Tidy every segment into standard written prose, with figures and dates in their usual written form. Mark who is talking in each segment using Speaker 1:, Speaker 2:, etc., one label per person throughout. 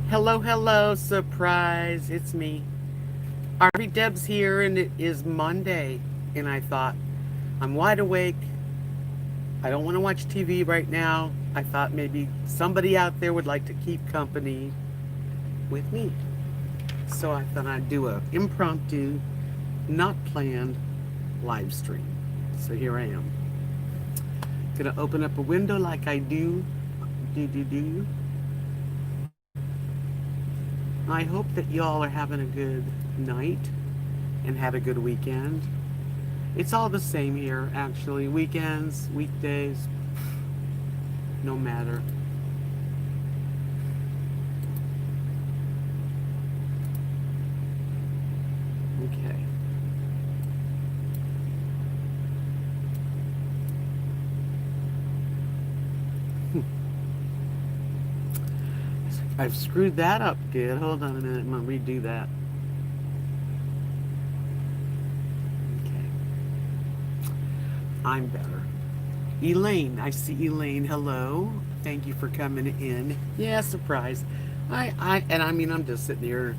Speaker 1: Hello, hello, surprise, it's me. RV Debs here, and it is Monday. And I thought, I'm wide awake. I don't want to watch TV right now. I thought maybe somebody out there would like to keep company with me. So I thought I'd do a impromptu, not planned live stream. So here I am. Gonna open up a window like I do. Do. I hope that y'all are having a good night and had a good weekend. It's all the same here, actually. Weekends, weekdays, no matter. Okay. I've screwed that up good. Hold on a minute. I'm going to redo that. Okay. I'm better. Elaine. I see Elaine. Hello. Thank you for coming in. Yeah, surprise. I'm just sitting here.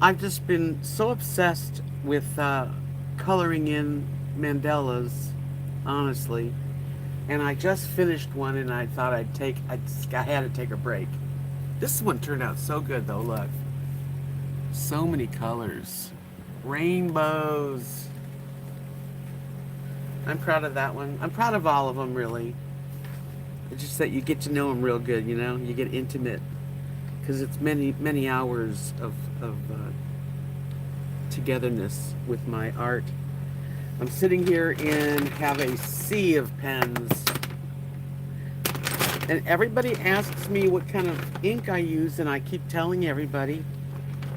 Speaker 1: I've just been so obsessed with coloring in mandalas, honestly. And I just finished one, and I thought I had to take a break. This one turned out so good, though. Look, so many colors, rainbows. I'm proud of that one. I'm proud of all of them, really. It's just that you get to know them real good, you know. You get intimate because it's many hours of togetherness with my art. I'm sitting here and have a sea of pens. And everybody asks me what kind of ink I use, and I keep telling everybody,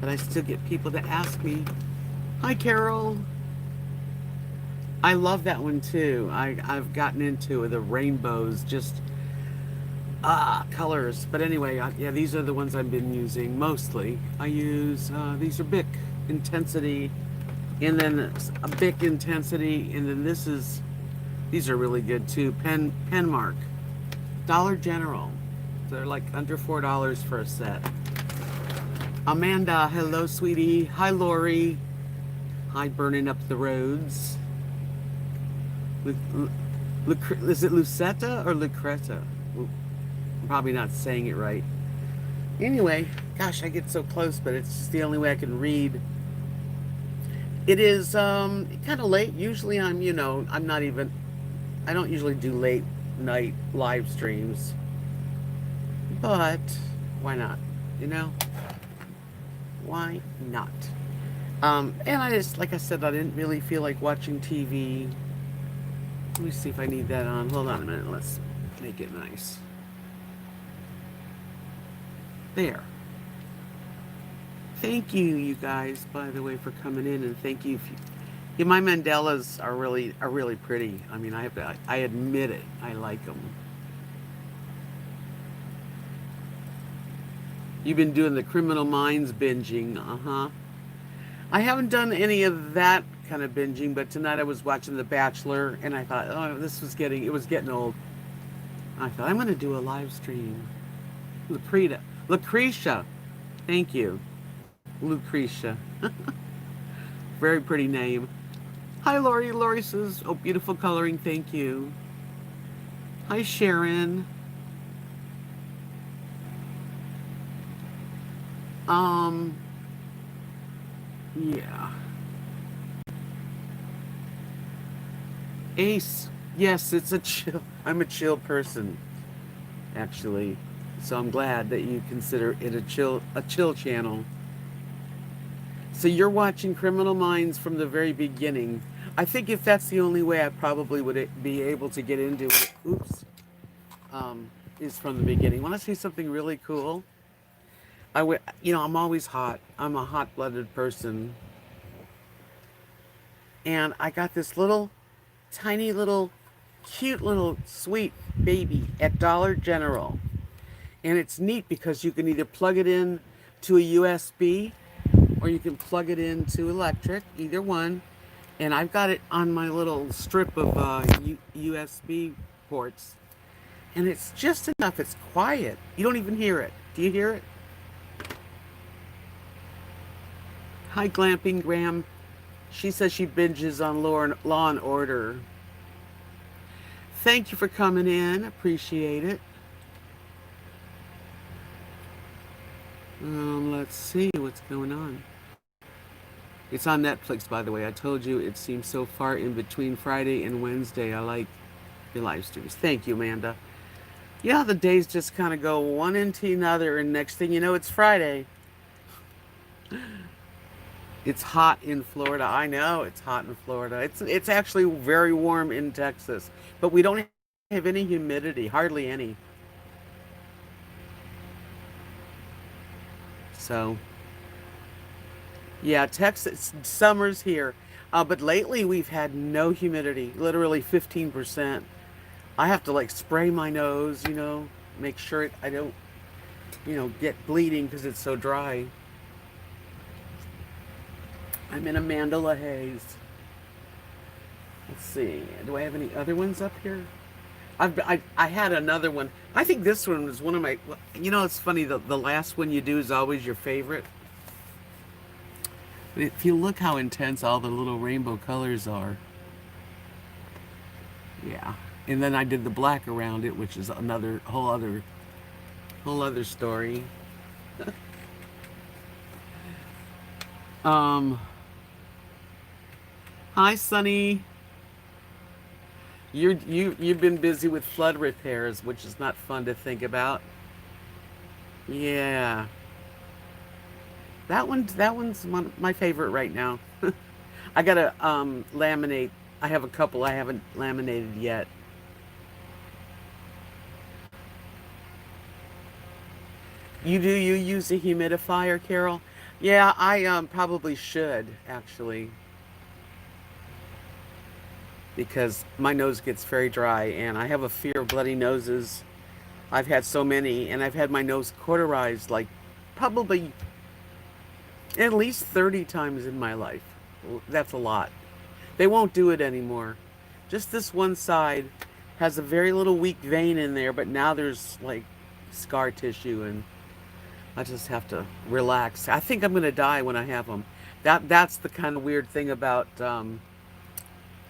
Speaker 1: but I still get people to ask me. Hi, Carol. I love that one too. I've gotten into the rainbows, just colors. But anyway, yeah, these are the ones I've been using mostly. I use these are Bic Intensity, and then a Bic Intensity, and then these are really good too. Penmark. Dollar General. They're like under $4 for a set. Amanda, hello, sweetie. Hi, Lori. Hi, burning up the roads. Is it Lucetta or Lucreta? I'm probably not saying it right. Anyway, gosh, I get so close, but it's just the only way I can read. It is kind of late. Usually I don't usually do late night live streams, but why not, you know? Why not? And I just, like I said, I didn't really feel like watching TV. Let me see if I need that on. Hold on a minute. Let's make it nice. There. Thank you, you guys, by the way, for coming in, and thank you. Yeah, my mandalas are really pretty. I mean, I admit it. I like them. You've been doing the Criminal Minds binging, I haven't done any of that kind of binging, but tonight I was watching The Bachelor, and I thought, oh, it was getting old. I thought, I'm going to do a live stream. Lucretia. Thank you. Lucretia. Very pretty name. Hi, Lori. Lori says, oh, beautiful coloring. Thank you. Hi, Sharon. Yeah. Ace. Yes, it's a chill. I'm a chill person, actually. So I'm glad that you consider it a chill channel. So you're watching Criminal Minds from the very beginning. I think if that's the only way I probably would be able to get into it, is from the beginning. Want to see something really cool? I'm always hot. I'm a hot-blooded person. And I got this tiny cute little sweet baby at Dollar General. And it's neat because you can either plug it in to a USB or you can plug it into electric, either one. And I've got it on my little strip of USB ports. And it's just enough. It's quiet. You don't even hear it. Do you hear it? Hi, Glamping Graham. She says she binges on Law and Order. Thank you for coming in. Appreciate it. Let's see what's going on. It's on Netflix, by the way. I told you it seems so far in between Friday and Wednesday. I like your live streams. Thank you, Amanda. Yeah, the days just kind of go one into another, and next thing you know, it's Friday. It's hot in Florida. I know it's hot in Florida. It's actually very warm in Texas, but we don't have any humidity, hardly any. So, yeah, Texas summer's here, but lately we've had no humidity, literally 15%. I have to like spray my nose, make sure I don't, get bleeding because it's so dry. I'm in Amanda LaHaye's. Let's see. Do I have any other ones up here? I had another one. I think this one was one of my. It's funny. The last one you do is always your favorite. But if you look how intense all the little rainbow colors are. Yeah. And then I did the black around it, which is another whole other story. Hi, Sunny. You've been busy with flood repairs, which is not fun to think about. Yeah, that one's my favorite right now. I gotta laminate. I have a couple I haven't laminated yet. You use a humidifier, Carol? Yeah, I probably should actually, because my nose gets very dry and I have a fear of bloody noses. I've had so many, and I've had my nose cauterized like probably at least 30 times in my life. That's a lot. They won't do it anymore. Just this one side has a very little weak vein in there, but now there's like scar tissue, and I just have to relax. I think I'm gonna die when I have them. That's the kind of weird thing about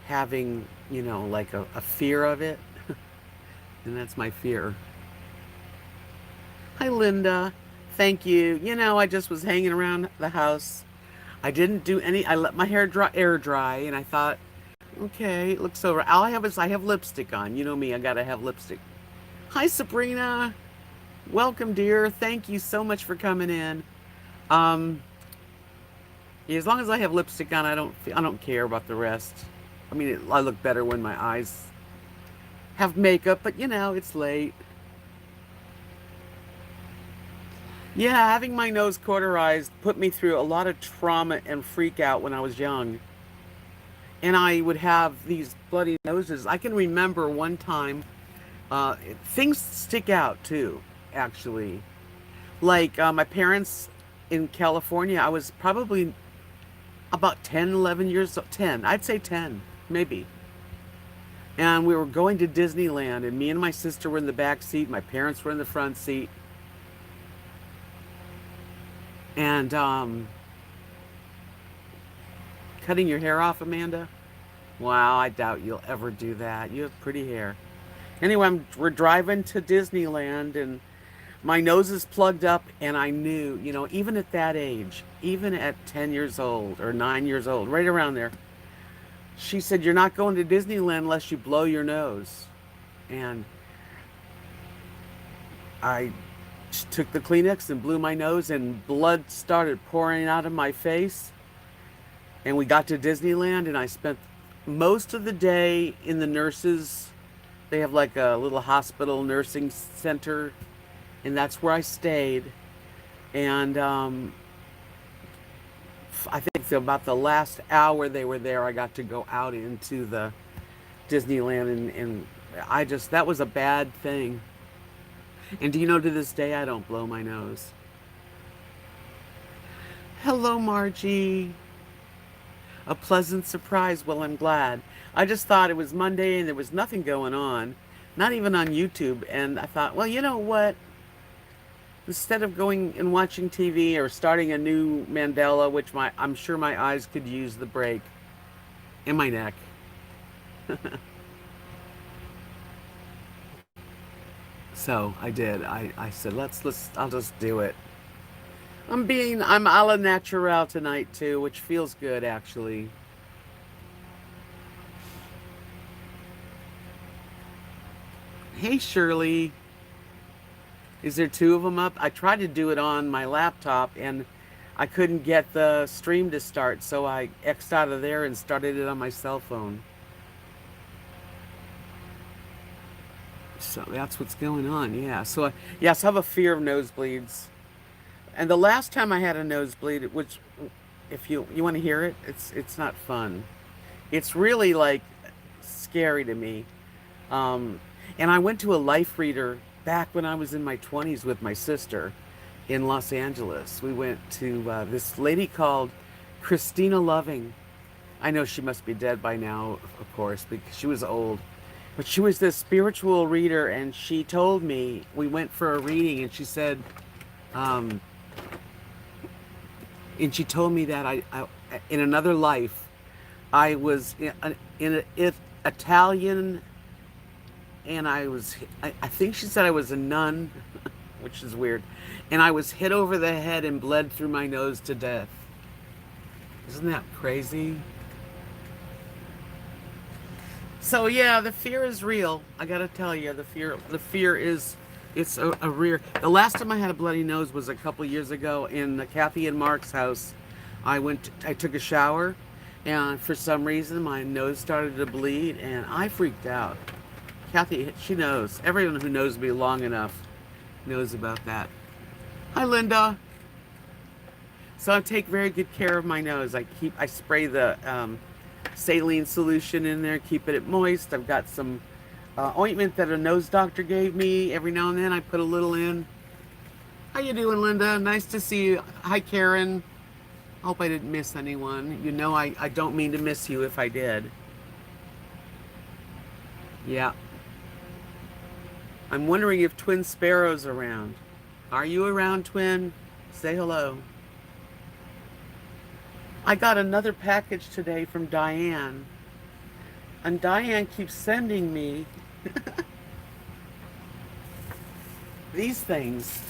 Speaker 1: having, like a fear of it, and that's my fear. Hi, Linda. Thank you. I just was hanging around the house. I didn't do any. I let my hair air dry, and I thought, okay, it looks over. All I have is I have lipstick on. You know me. I gotta have lipstick. Hi, Sabrina. Welcome, dear. Thank you so much for coming in. Um, yeah, as long as I have lipstick on, I don't care about the rest. I mean, I look better when my eyes have makeup, but it's late. Yeah, having my nose cauterized put me through a lot of trauma and freak out when I was young. And I would have these bloody noses. I can remember one time, things stick out too, actually. Like my parents in California, I was probably about 10, 11 years, 10, I'd say 10, maybe. And we were going to Disneyland, and me and my sister were in the back seat. My parents were in the front seat. And cutting your hair off, Amanda? Wow, I doubt you'll ever do that. You have pretty hair. Anyway, we're driving to Disneyland, and my nose is plugged up, and I knew, even at that age, even at 10 years old or 9 years old, right around there, she said, "You're not going to Disneyland unless you blow your nose." And I took the Kleenex and blew my nose, and blood started pouring out of my face. And we got to Disneyland, and I spent most of the day in the nurses. They have like a little hospital nursing center, and that's where I stayed. And I think about the last hour they were there, I got to go out into the Disneyland, and that was a bad thing. And do you know, to this day, I don't blow my nose. Hello, Margie. A pleasant surprise. Well, I'm glad. I just thought it was Monday and there was nothing going on, not even on YouTube. And I thought, well, you know what? instead of going and watching TV or starting a new Mandela, which I'm sure my eyes could use the break, and my neck. So I did. I said, I'll just do it. I'm a la natural tonight too, which feels good actually. Hey Shirley, is there two of them up? I tried to do it on my laptop and I couldn't get the stream to start, so I X'd out of there and started it on my cell phone. So that's what's going on, yeah. So, yes, I have a fear of nosebleeds. And the last time I had a nosebleed, which, if you want to hear it, it's not fun. It's really like scary to me. Um, and I went to a life reader back when I was in my 20s with my sister in Los Angeles. We went to this lady called Christina Loving. I know she must be dead by now, of course, because she was old. But she was this spiritual reader, and she told me, we went for a reading, and she said, um, and she told me that I in another life, I was in Italian, and I think she said I was a nun, which is weird, and I was hit over the head and bled through my nose to death. Isn't that crazy? So yeah, the fear is real. I gotta tell you, the fear is, it's a real. The last time I had a bloody nose was a couple years ago in Kathy and Mark's house. I took a shower, and for some reason my nose started to bleed, and I freaked out. Kathy, she knows. Everyone who knows me long enough knows about that. Hi, Linda. So I take very good care of my nose. I spray the saline solution in there, keeping it moist. I've got some ointment that a nose doctor gave me. Every now and then I put a little in. How you doing, Linda? Nice to see you. Hi, Karen. Hope I didn't miss anyone. You know I don't mean to miss you if I did. Yeah. I'm wondering if Twin Sparrow's around. Are you around, Twin? Say hello. I got another package today from Diane. And Diane keeps sending me these things.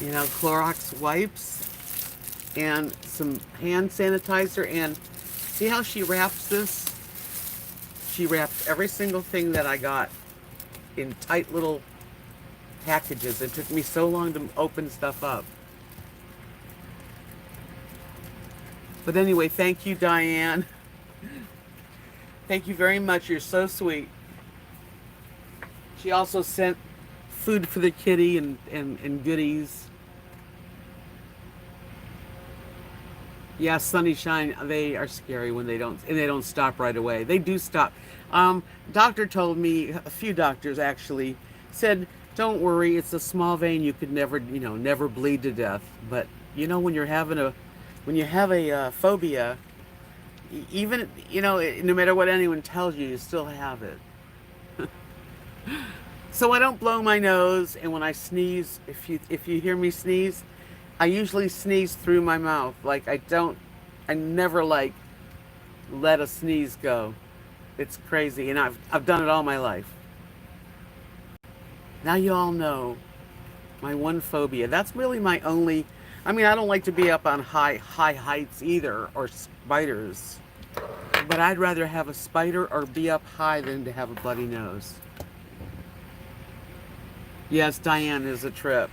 Speaker 1: You know, Clorox wipes and some hand sanitizer. And see how she wraps this? She wraps every single thing that I got in tight little packages. It took me so long to open stuff up. But anyway, thank you, Diane. Thank you very much. You're so sweet. She also sent food for the kitty and goodies. Yeah, Sunnyshine, they are scary when they don't stop right away. They do stop. Doctor told me, a few doctors actually said, don't worry, it's a small vein, you could never bleed to death. But when you have a phobia, even no matter what anyone tells you, you still have it. So I don't blow my nose, and when I sneeze, if you hear me sneeze, I usually sneeze through my mouth. I never let a sneeze go. It's crazy, and I've done it all my life. Now you all know my one phobia. That's really my only. I mean, I don't like to be up on high heights either, or spiders. But I'd rather have a spider or be up high than to have a bloody nose. Yes, Diane is a trip.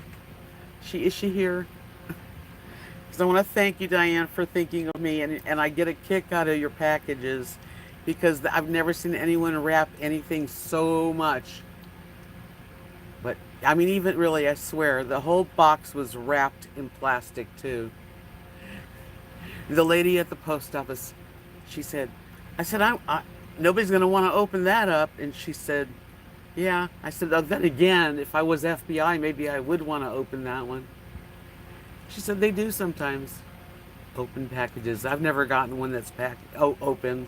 Speaker 1: Is she here? Because I want to thank you, Diane, for thinking of me, and I get a kick out of your packages because I've never seen anyone wrap anything so much. But I mean, even really, I swear, the whole box was wrapped in plastic too. The lady at the post office, she said, I said, nobody's going to want to open that up. And she said, yeah. I said, oh, then again, if I was FBI, maybe I would want to open that one. She said, they do sometimes open packages. I've never gotten one that's open.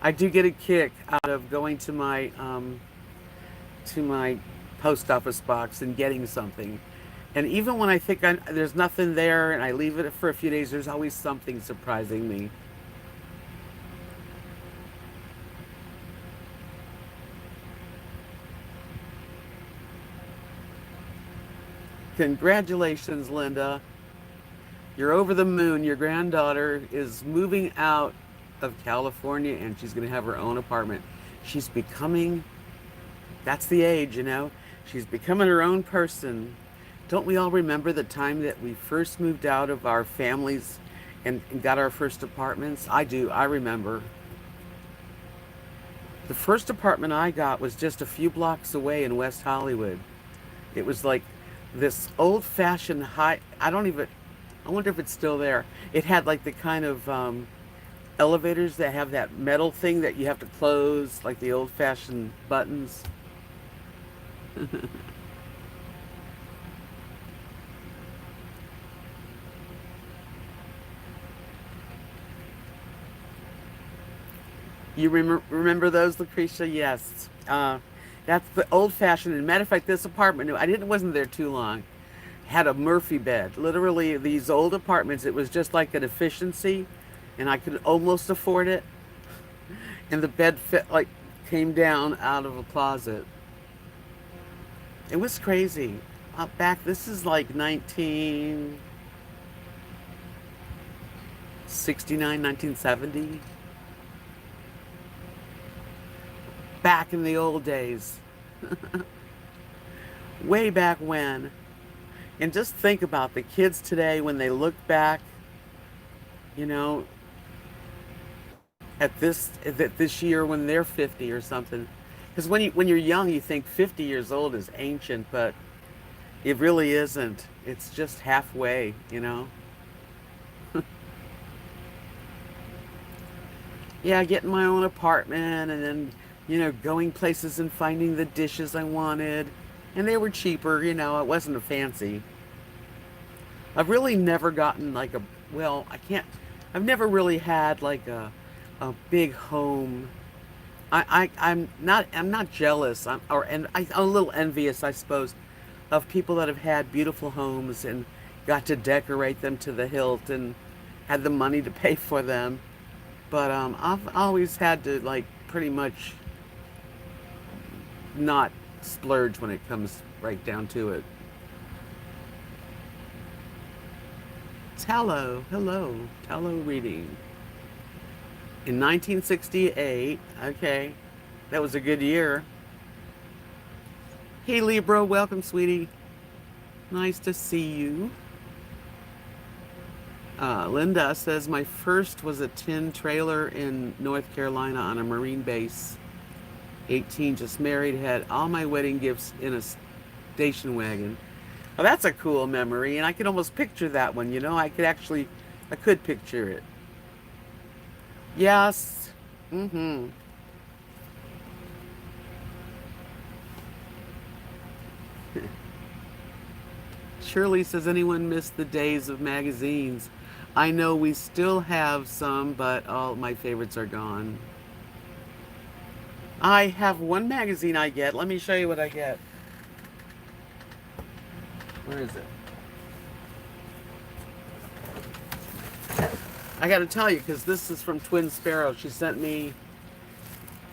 Speaker 1: I do get a kick out of going to my post office box and getting something. And even when I think there's nothing there and I leave it for a few days, there's always something surprising me. Congratulations, Linda. You're over the moon. Your granddaughter is moving out of California and she's going to have her own apartment. She's becoming, that's the age, you know. She's becoming her own person. Don't we all remember the time that we first moved out of our families and got our first apartments? I do. I remember. The first apartment I got was just a few blocks away in West Hollywood. It was like this old-fashioned high, I wonder if it's still there. It had like the kind of elevators that have that metal thing that you have to close, like the old-fashioned buttons. You remember those, Lucretia? Yes. That's the old-fashioned. And matter of fact, this apartment, wasn't there too long, had a Murphy bed. Literally, these old apartments, it was just like an efficiency, and I could almost afford it. And the bed fit like came down out of a closet. It was crazy. This is like 1969, 1970. Back in the old days. Way back when. And just think about the kids today when they look back, you know, at this year when they're 50 or something. Because when you're young, you think 50 years old is ancient, but it really isn't. It's just halfway, you know. Yeah, getting my own apartment and then, you know, going places and finding the dishes I wanted. And they were cheaper, you know, it wasn't a fancy. I've really never gotten like I've never really had like a big home. I'm not jealous. I'm a little envious, I suppose, of people that have had beautiful homes and got to decorate them to the hilt and had the money to pay for them. But I've always had to like pretty much not splurge when it comes right down to it. Hello reading. In 1968, okay, that was a good year. Hey Libra, welcome sweetie. Nice to see you. Linda says, my first was a tin trailer in North Carolina on a Marine base. 18, just married, had all my wedding gifts in a station wagon. Oh, that's a cool memory, and I can almost picture that one, you know? I could picture it. Yes. Mm-hmm. Shirley says, anyone miss the days of magazines? I know we still have some, but all my favorites are gone. I have one magazine I get. Let me show you what I get. Where is it? I got to tell you, because this is from Twin Sparrow. She sent me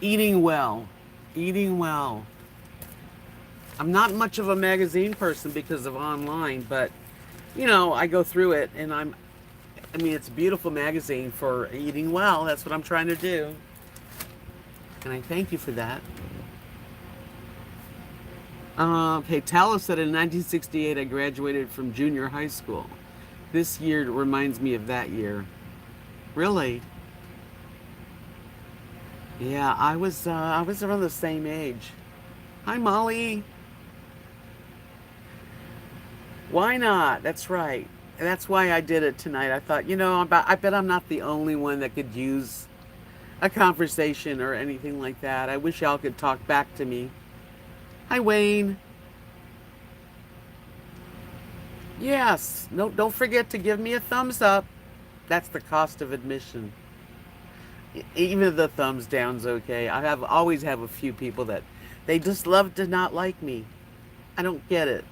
Speaker 1: Eating Well. Eating Well. I'm not much of a magazine person because of online, but, you know, I go through it, and I mean, it's a beautiful magazine for eating well. That's what I'm trying to do. And I thank you for that. Okay, Talos said in 1968 I graduated from junior high school. This year reminds me of that year. Really? Yeah, I was around the same age. Hi, Molly. Why not? That's right. That's why I did it tonight. I thought, you know, I bet I'm not the only one that could use a conversation or anything like that. I wish y'all could talk back to me. Hi, Wayne. Yes. No, don't forget to give me a thumbs up. That's the cost of admission. Even the thumbs down's okay. Always have a few people that they just love to not like me. I don't get it.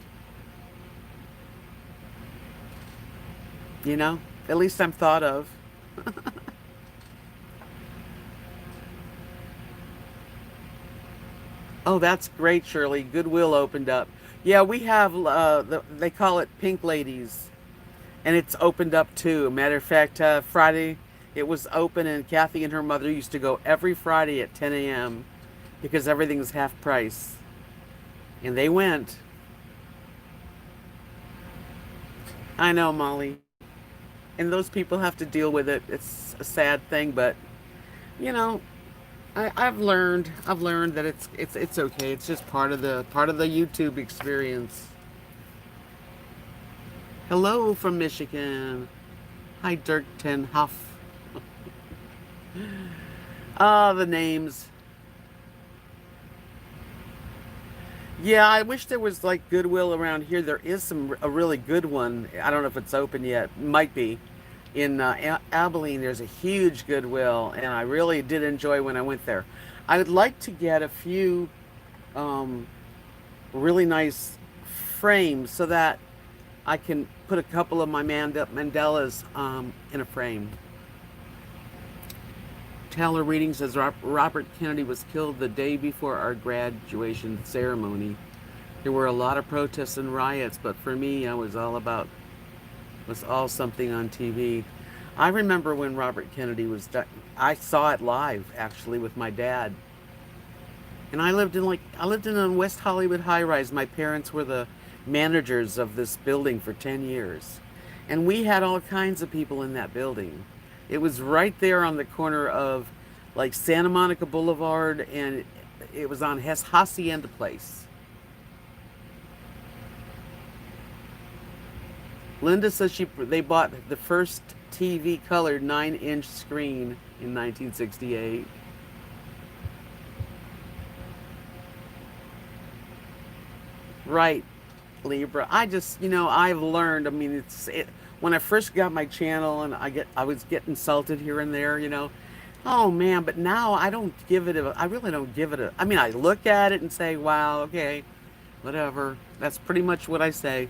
Speaker 1: You know? At least I'm thought of. Oh, that's great, Shirley. Goodwill opened up. Yeah, we have they call it Pink Ladies, and it's opened up too. Matter of fact, Friday it was open, and Kathy and her mother used to go every Friday at 10 a.m. because everything's half price, and they went. I know, Molly, and those people have to deal with it. It's a sad thing, but you know, I've learned that it's okay. It's just part of the YouTube experience. Hello from Michigan. Hi, Dirkton Huff. Ah, the names. Yeah, I wish there was like Goodwill around here. There is a really good one. I don't know if it's open yet. Might be. In Abilene, there's a huge Goodwill, and I really did enjoy when I went there. I would like to get a few um, really nice frames so that I can put a couple of my Mandelas in a frame. Taylor Reading says Robert Kennedy was killed the day before our graduation ceremony. There were a lot of protests and riots, but for me, I was all something on TV. I remember when Robert Kennedy was done. I saw it live actually with my dad. And I lived in a West Hollywood high rise. My parents were the managers of this building for 10 years. And we had all kinds of people in that building. It was right there on the corner of like Santa Monica Boulevard, and it was on Hacienda Place. Linda says they bought the first TV colored 9-inch screen in 1968. Right, Libra. I've learned. I mean, when I first got my channel and I was get insulted here and there. Oh man, but now I really don't give it I mean, I look at it and say, wow, okay, whatever. That's pretty much what I say.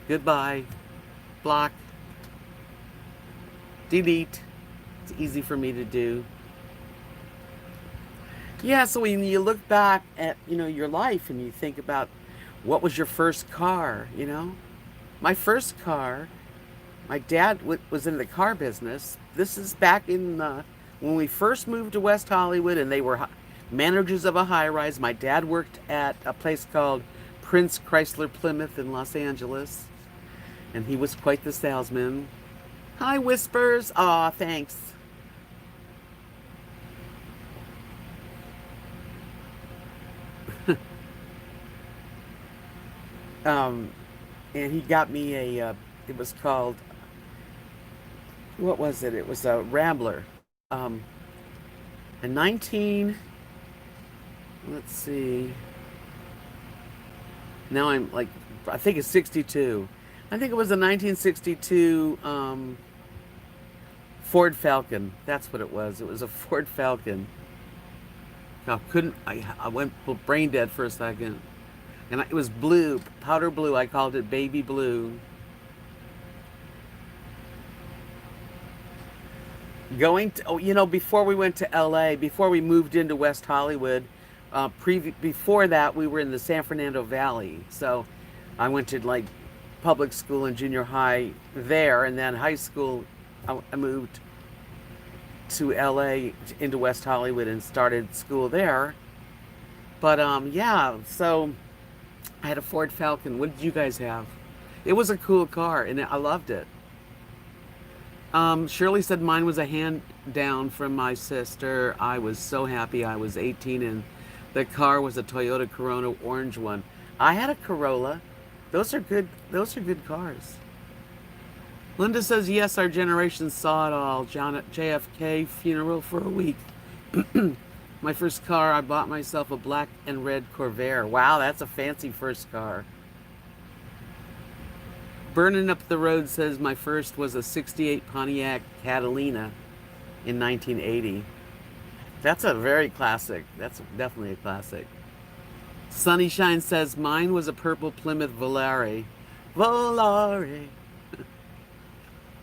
Speaker 1: Goodbye. Block. Delete. It's easy for me to do. Yeah, so when you look back at, your life and you think about what was your first car. My first car, my dad was in the car business. This is back when we first moved to West Hollywood, and they were managers of a high rise. My dad worked at a place called Prince Chrysler Plymouth in Los Angeles, and he was quite the salesman. Hi, Whispers. Aw, thanks. Um, and he got me it was called, what was it? It was a Rambler. Um, a 19, let's see. Now I'm like, I think it's 62. I think it was a 1962 Ford Falcon. That's what it was. It was a Ford Falcon. I went brain dead for a second. And it was blue, powder blue. I called it baby blue. Before we went to LA, before we moved into West Hollywood, before that, we were in the San Fernando Valley. So I went to like public school and junior high there, and then high school, I moved to LA into West Hollywood and started school there. But yeah, so I had a Ford Falcon. What did you guys have? It was a cool car, and I loved it. Shirley said mine was a hand down from my sister. I was so happy. I was 18, and the car was a Toyota Corona orange one. I had a Corolla. Those are good. Those are good cars. Linda says yes. Our generation saw it all. John at JFK funeral for a week. My first car, I bought myself a black and red Corvair. Wow, that's a fancy first car. Burning Up the Road says my first was a 68 Pontiac Catalina in 1980. That's a very classic. That's definitely a classic. Sunnyshine says mine was a purple Plymouth Volare. Volare.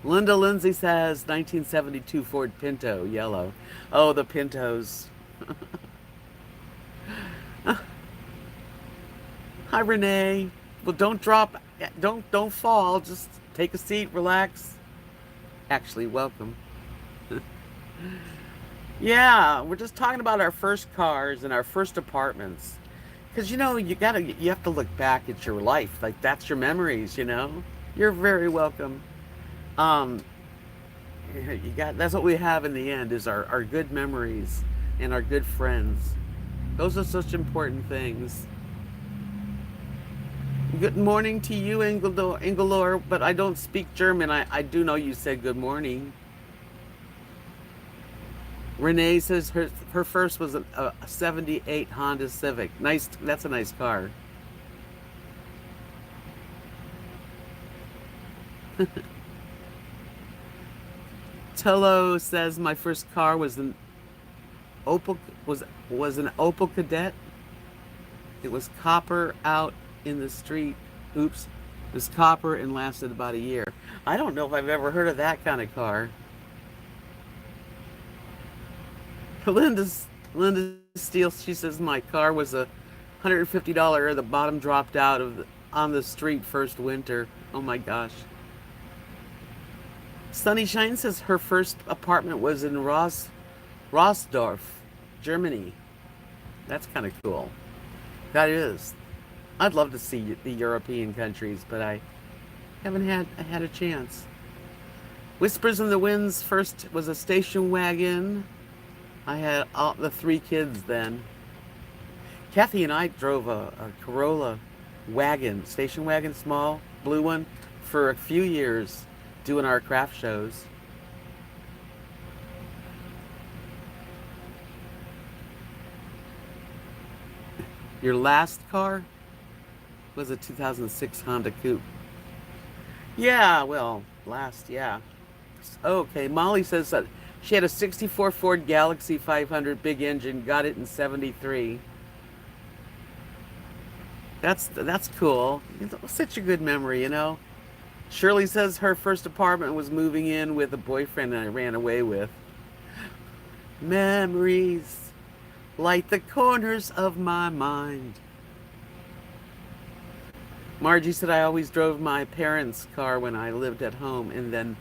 Speaker 1: Linda Lindsay says 1972 Ford Pinto, yellow. Oh, the Pintos. Hi, Renee. Well, don't drop, don't fall. Just take a seat, relax. Actually, welcome. Yeah, we're just talking about our first cars and our first apartments. Because you have to look back at your life. Like that's your memories. You're very welcome. Um, that's what we have in the end is our good memories and our good friends. Those are such important things. Good morning to you, Ingelor, but I don't speak German. I do know you said good morning. Renee says her first was a 78 Honda Civic. Nice, that's a nice car. Tolo says my first car was an Opel was an Opel Kadett. It was copper out in the street. Oops. It was copper and lasted about a year. I don't know if I've ever heard of that kind of car. Linda Steele, she says my car was a $150. The bottom dropped out on the street first winter. Oh my gosh. Sunny Shine says her first apartment was in Rosdorf, Germany. That's kind of cool. That is. I'd love to see the European countries, but I haven't had a chance. Whispers in the Winds first was a station wagon. I had all the 3 kids then. Kathy and I drove a Corolla wagon, station wagon, small, blue one, for a few years doing our craft shows. Your last car was a 2006 Honda Coupe. Yeah, well, yeah. Okay, Molly says that she had a 64 Ford Galaxy 500 big engine, got it in 73. That's cool. It's such a good memory. Shirley says her first apartment was moving in with a boyfriend I ran away with. Memories light the corners of my mind. Margie said I always drove my parents' car when I lived at home and then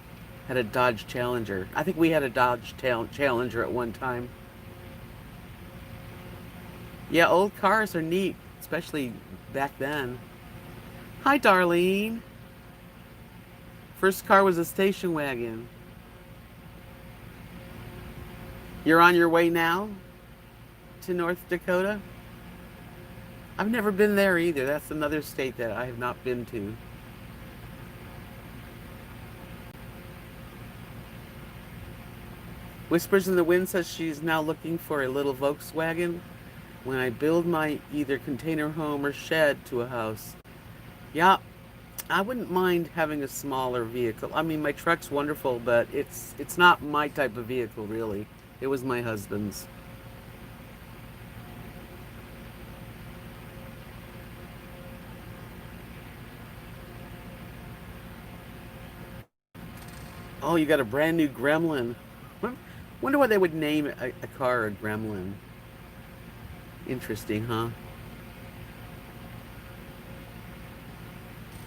Speaker 1: had a Dodge Challenger. I think we had a Dodge Challenger at one time. Yeah, old cars are neat, especially back then. Hi, Darlene. First car was a station wagon. You're on your way now to North Dakota? I've never been there either. That's another state that I have not been to. Whispers in the Wind says she's now looking for a little Volkswagen when I build my either container home or shed to a house. Yeah, I wouldn't mind having a smaller vehicle. I mean, my truck's wonderful, but it's not my type of vehicle, really. It was my husband's. Oh, you got a brand new Gremlin. Wonder why they would name a car a Gremlin. Interesting, huh?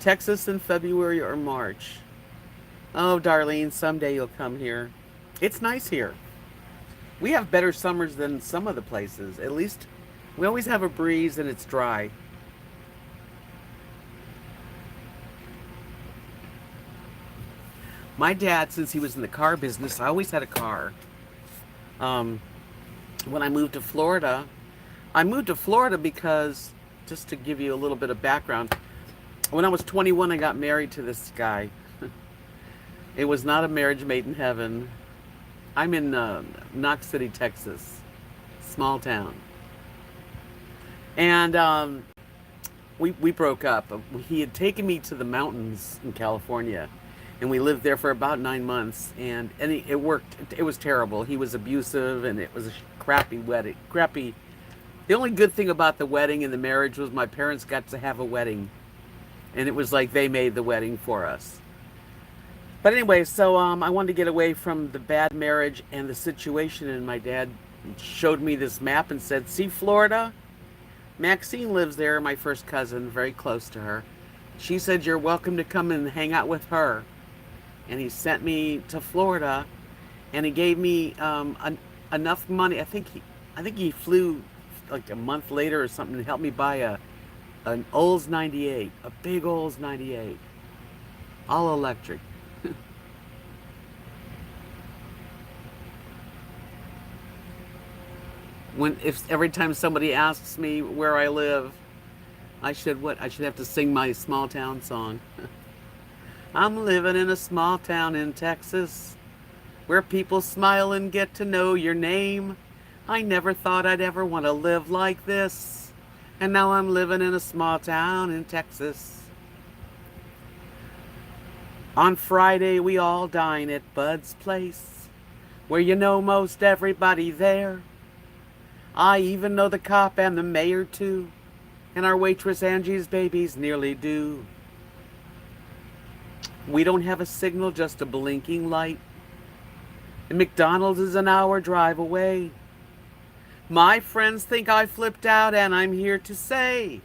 Speaker 1: Texas in February or March. Oh, Darlene, someday you'll come here. It's nice here. We have better summers than some of the places. At least we always have a breeze and it's dry. My dad, since he was in the car business, I always had a car. When I moved to Florida because, just to give you a little bit of background, when I was 21, I got married to this guy. It was not a marriage made in heaven. I'm in Knox City, Texas, small town. And we broke up. He had taken me to the mountains in California, and we lived there for about 9 months. And it worked. It was terrible. He was abusive, and it was a crappy wedding, crappy The only good thing about the wedding and the marriage was my parents got to have a wedding, and it was like they made the wedding for us. But anyway, so I wanted to get away from the bad marriage and the situation, and my dad showed me this map and said, "See Florida? Maxine lives there, my first cousin, very close to her. She said you're welcome to come and hang out with her." And he sent me to Florida, and he gave me enough money. I think he flew like a month later or something to help me buy an Olds 98, a big Olds 98, all electric. When if every time somebody asks me where I live, I should have to sing my small town song. I'm living in a small town in Texas where people smile and get to know your name. I never thought I'd ever want to live like this. And now I'm living in a small town in Texas. On Friday, we all dine at Bud's place, where you know most everybody there. I even know the cop and the mayor too, and our waitress Angie's baby's nearly due. We don't have a signal, just a blinking light. And McDonald's is an hour drive away. My friends think I flipped out, and I'm here to say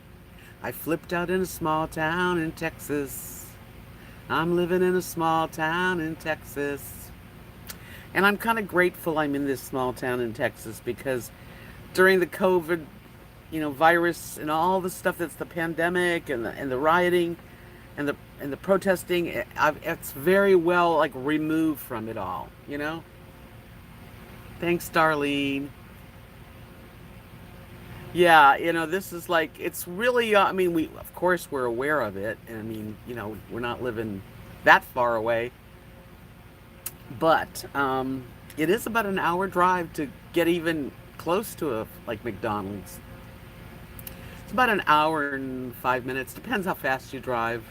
Speaker 1: I flipped out in a small town in Texas. I'm living in a small town in Texas. And I'm kind of grateful I'm in this small town in Texas because during the COVID, virus and all the stuff that's the pandemic and the rioting and the protesting, it's very well like removed from it all. Thanks, Darlene. Yeah, this is like it's really. I mean, we of course we're aware of it, and I mean, we're not living that far away, but it is about an hour drive to get even close to a like McDonald's. It's about an hour and 5 minutes. Depends how fast you drive.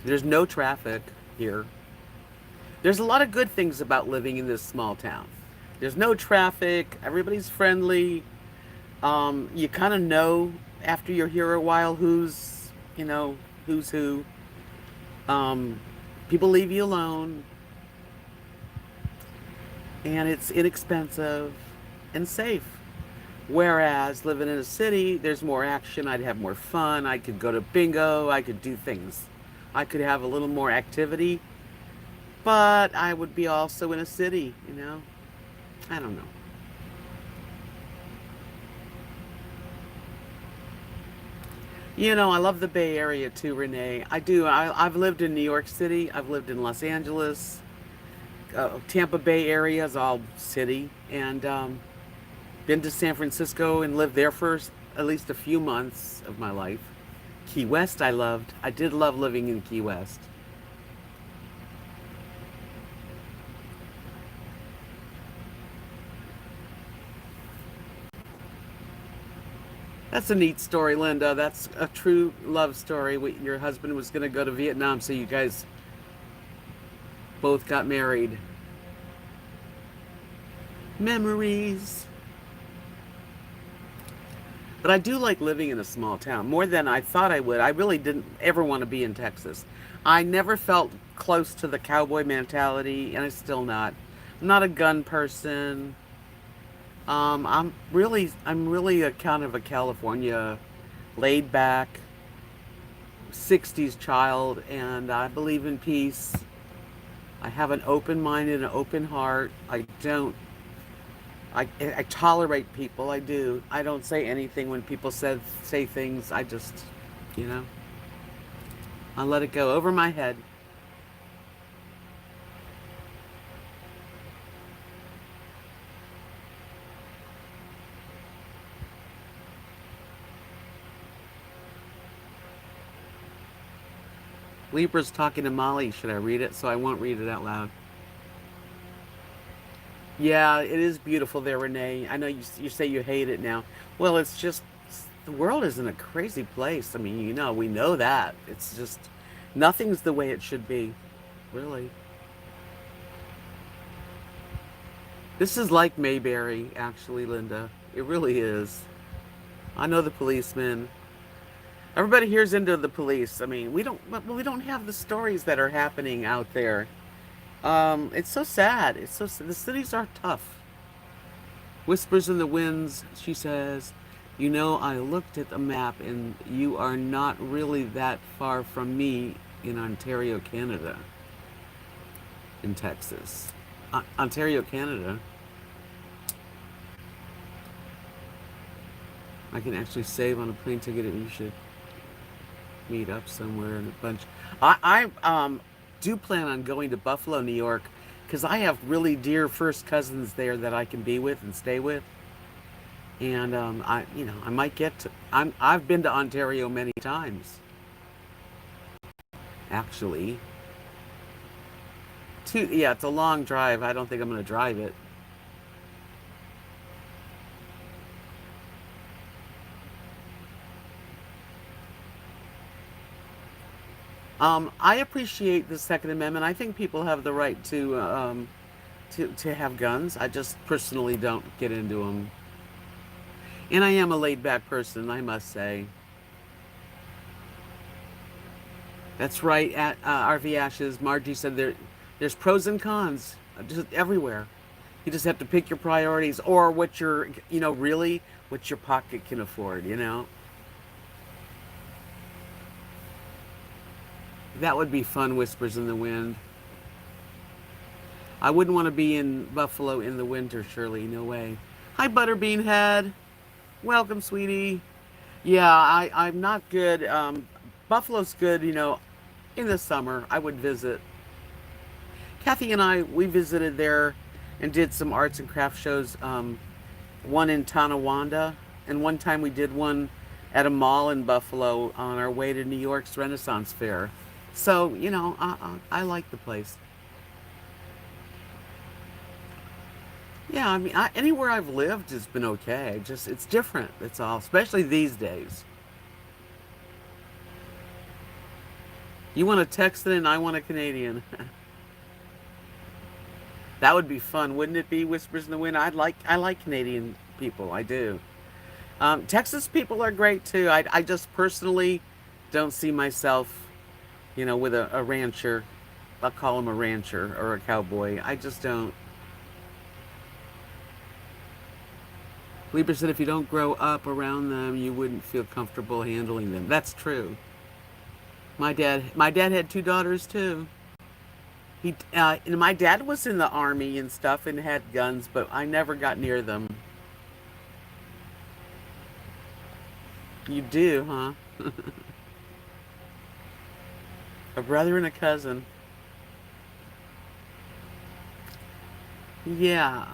Speaker 1: There's no traffic here. There's a lot of good things about living in this small town. There's no traffic. Everybody's friendly. You kind of know after you're here a while who's who. People leave you alone, and it's inexpensive and safe. Whereas living in a city, there's more action. I'd have more fun. I could go to bingo. I could do things. I could have a little more activity, but I would be also in a city. I don't know. I love the Bay Area too, Renee. I do. I've lived in New York City. I've lived in Los Angeles. Tampa Bay area is all city. And been to San Francisco and lived there for at least a few months of my life. Key West I loved. I did love living in Key West. That's a neat story, Linda. That's a true love story. Your husband was going to go to Vietnam, so you guys both got married. Memories. But I do like living in a small town more than I thought I would. I really didn't ever want to be in Texas. I never felt close to the cowboy mentality, and I'm still not. I'm not a gun person. I'm really a kind of a California laid back 60s child, and I believe in peace. I have an open mind and an open heart. I tolerate people. I do. I don't say anything when people say things. I just, you know, I let it go over my head. Libra's talking to Molly. Should I read it? So I won't read it out loud. Yeah, it is beautiful there, Renee. I know you say you hate it now. Well, it's just the world is in a crazy place. I mean, we know that. It's just nothing's the way it should be, really. This is like Mayberry, actually, Linda. It really is. I know the policemen. Everybody here's into the police. I mean, we don't have the stories that are happening out there. It's so sad. The cities are tough. Whispers in the winds, she says. You know, I looked at the map and you are not really that far from me in Ontario, Canada. In Texas. Ontario, Canada. I can actually save on a plane ticket if you should meet up somewhere in a bunch. I do plan on going to Buffalo, New York, because I have really dear first cousins there that I can be with and stay with. And I might get to. I've been to Ontario many times, actually. Yeah, it's a long drive. I don't think I'm going to drive it. I appreciate the Second Amendment. I think people have the right to have guns. I just personally don't get into them. And I am a laid back person, I must say. That's right. At RV Ashes, Margie said there's pros and cons just everywhere. You just have to pick your priorities or what really what your pocket can afford. That would be fun, whispers in the wind. I wouldn't want to be in Buffalo in the winter, Shirley. No way. Hi, Butterbean Head. Welcome, sweetie. Yeah, I'm not good. Buffalo's good, in the summer. I would visit. Kathy and we visited there and did some arts and craft shows. One in Tonawanda, and one time we did one at a mall in Buffalo on our way to New York's Renaissance Fair. So, I like the place. Yeah, I mean, anywhere I've lived has been okay. It's different. That's all, especially these days. You want a Texan and I want a Canadian. That would be fun, wouldn't it be? Whispers in the wind. I like Canadian people. I do. Texas people are great too. I just personally don't see myself, with a rancher. I'll call him a rancher or a cowboy. I just don't. Lieber said if you don't grow up around them, you wouldn't feel comfortable handling them. That's true. My dad had two daughters too. My dad was in the army and stuff and had guns, but I never got near them. You do, huh? A brother and a cousin. Yeah.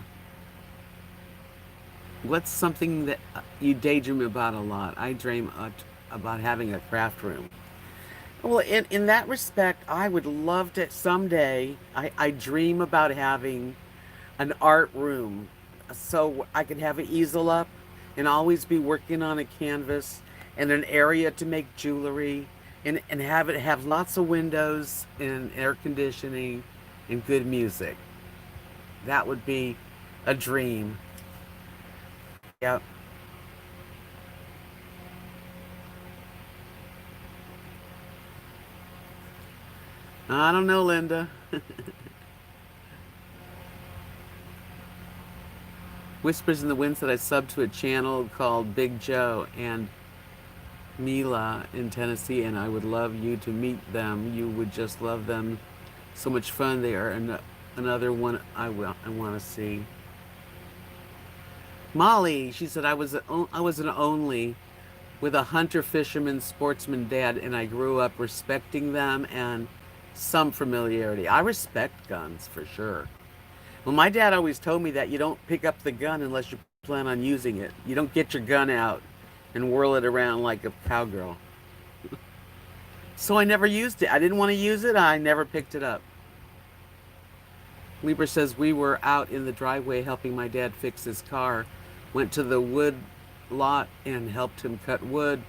Speaker 1: What's something that you daydream about a lot? I dream about having a craft room. Well, in that respect, I would love to someday. I dream about having an art room so I could have an easel up and always be working on a canvas and an area to make jewelry and have it have lots of windows and air conditioning and good music. That would be a dream. Yep. I don't know, Linda. Whispers in the Wind said I subbed to a channel called Big Joe and Mila in Tennessee, and I would love you to meet them. You would just love them. So much fun. They are another one I want to see. Molly, she said I was an only with a hunter, fisherman, sportsman dad, and I grew up respecting them and some familiarity. I respect guns for sure. Well, my dad always told me that you don't pick up the gun unless you plan on using it. You don't get your gun out and whirl it around like a cowgirl. So I never used it. I didn't want to use it. I never picked it up. Lieber says we were out in the driveway helping my dad fix his car. Went to the wood lot and helped him cut wood.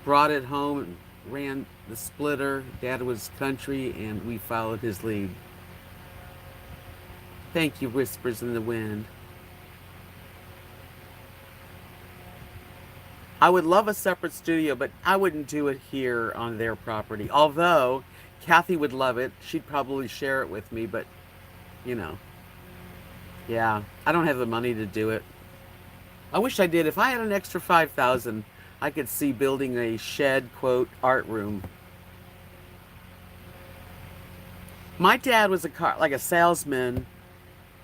Speaker 1: Brought it home and ran the splitter. Dad was country and we followed his lead. Thank you, Whispers in the Wind. I would love a separate studio, but I wouldn't do it here on their property. Although Kathy would love it. She'd probably share it with me, but you know, yeah, I don't have the money to do it. I wish I did. If I had an extra 5,000, I could see building a shed, quote, art room. My dad was like a salesman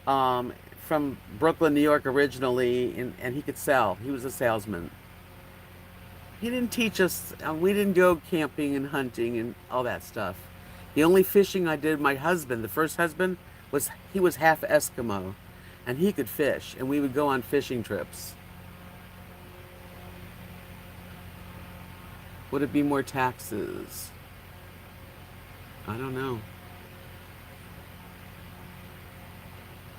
Speaker 1: um, from Brooklyn, New York originally, and he could sell. He was a salesman. He didn't teach us, we didn't go camping and hunting and all that stuff. The only fishing I did, my husband, the first husband, he was half Eskimo, and he could fish, and we would go on fishing trips. Would it be more taxes? I don't know.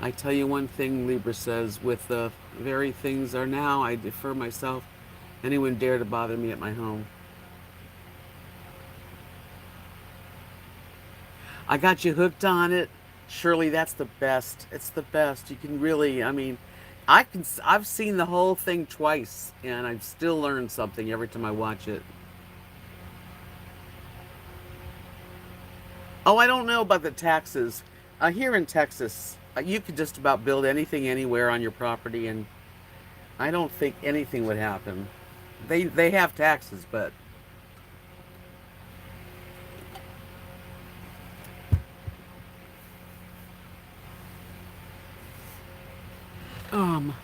Speaker 1: I tell you one thing, Libra says, with the very things are now, I defer myself. Anyone dare to bother me at my home. I got you hooked on it. Surely that's the best. It's the best. You can really, I mean, I've seen the whole thing twice, and I've still learned something every time I watch it. Oh, I don't know about the taxes. Here in Texas, you could just about build anything anywhere on your property, and I don't think anything would happen. They have taxes, but um,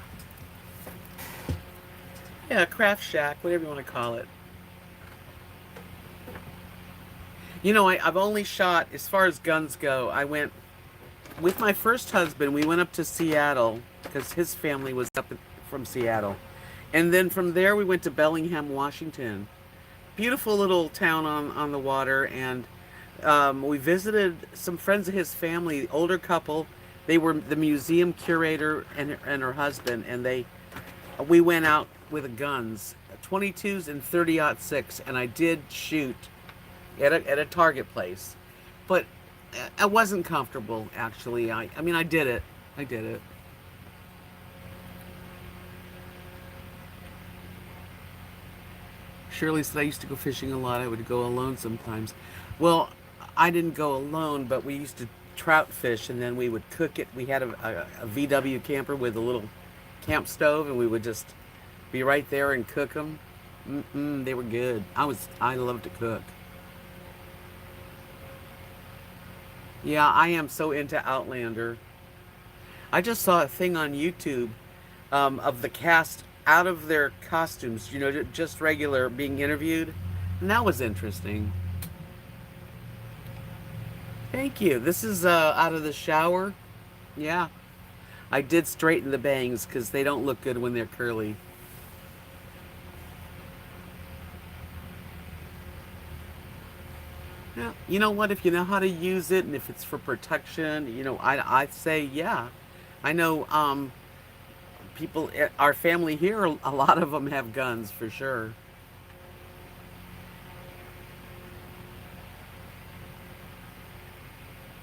Speaker 1: yeah, craft shack, whatever you want to call it. You know, I've only shot, as far as guns go, I went with my first husband. We went up to Seattle because his family was up from Seattle, and then from there we went to Bellingham, Washington. Beautiful little town on the water, and we visited some friends of his family, older couple. They were the museum curator and her husband, and we went out with the guns, 22s and 30-06, and I did shoot at a target place, but I wasn't comfortable actually. I mean, I did it. I did it. Shirley said I used to go fishing a lot. I would go alone sometimes. Well, I didn't go alone, but we used to trout fish, and then we would cook it. We had a VW camper with a little camp stove, and we would just be right there and cook them. They were good. I loved to cook. Yeah, I am so into Outlander. I just saw a thing on YouTube of the cast out of their costumes, you know, just regular being interviewed. And that was interesting. Thank you. This is out of the shower. Yeah. I did straighten the bangs because they don't look good when they're curly. Yeah. You know what? If you know how to use it and if it's for protection, you know, I'd say, yeah. I know people, our family here, a lot of them have guns for sure.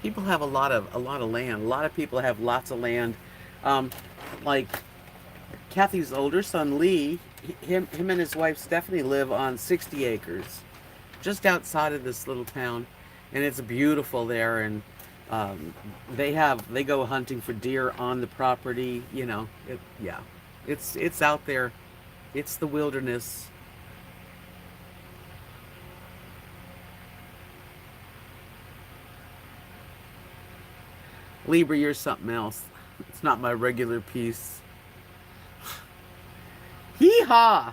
Speaker 1: People have a lot of land. A lot of people have lots of land. Um, like Kathy's older son Lee, him and his wife Stephanie live on 60 acres, just outside of this little town, and it's beautiful there. And they go hunting for deer on the property. You know, yeah, it's out there. It's the wilderness. Libra, you're something else. It's not my regular piece. Hee haw!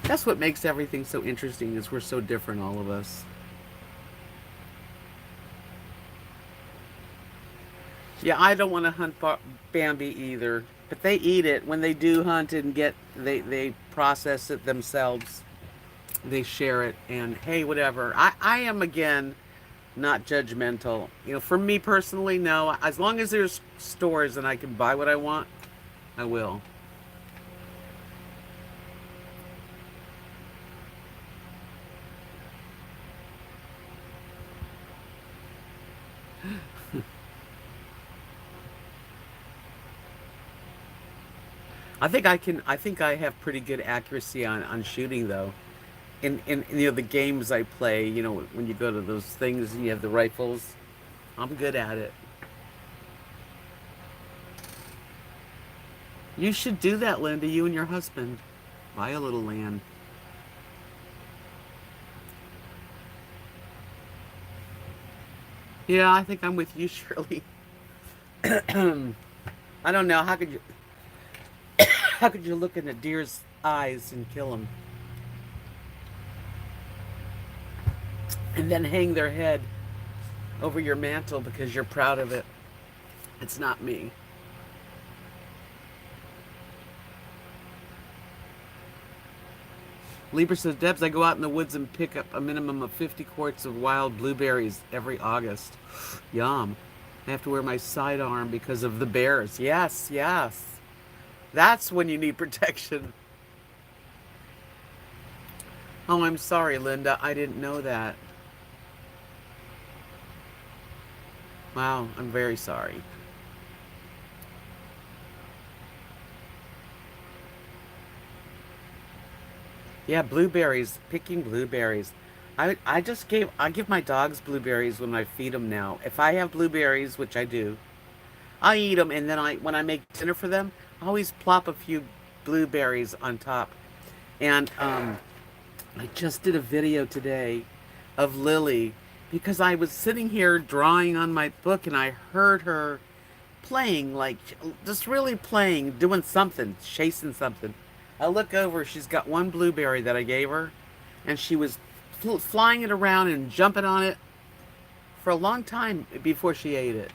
Speaker 1: That's what makes everything so interesting, is we're so different, all of us. Yeah, I don't want to hunt Bambi either, but they eat it. When they do hunt and they process it themselves. They share it, and hey, whatever. I am, again, not judgmental. You know, for me personally, no. As long as there's stores and I can buy what I want, I will. I think I have pretty good accuracy on shooting though. In you know the games I play, you know when you go to those things and you have the rifles, I'm good at it. You should do that, Linda. You and your husband buy a little land. Yeah, I think I'm with you, Shirley. I don't know. How could you look in a deer's eyes and kill them, and then hang their head over your mantle because you're proud of it? It's not me. Lieber says, Debs, I go out in the woods and pick up a minimum of 50 quarts of wild blueberries every August. Yum. I have to wear my sidearm because of the bears. Yes, yes. That's when you need protection. Oh, I'm sorry, Linda. I didn't know that. Wow, I'm very sorry. Yeah, blueberries, picking blueberries. I give my dogs blueberries when I feed them now. If I have blueberries, which I do, I eat them and then when I make dinner for them, I always plop a few blueberries on top. And I just did a video today of Lily because I was sitting here drawing on my book and I heard her playing, like just really playing, doing something, chasing something. I look over, she's got one blueberry that I gave her, and she was flying it around and jumping on it for a long time before she ate it.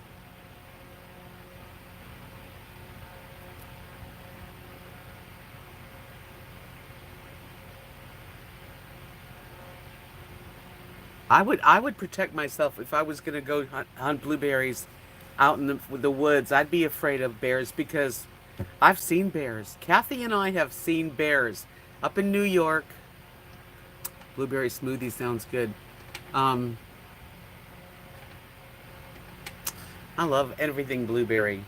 Speaker 1: I would protect myself if I was going to go hunt blueberries out in the woods. I'd be afraid of bears because I've seen bears. Kathy and I have seen bears up in New York. Blueberry smoothie sounds good. Um, I love everything blueberry,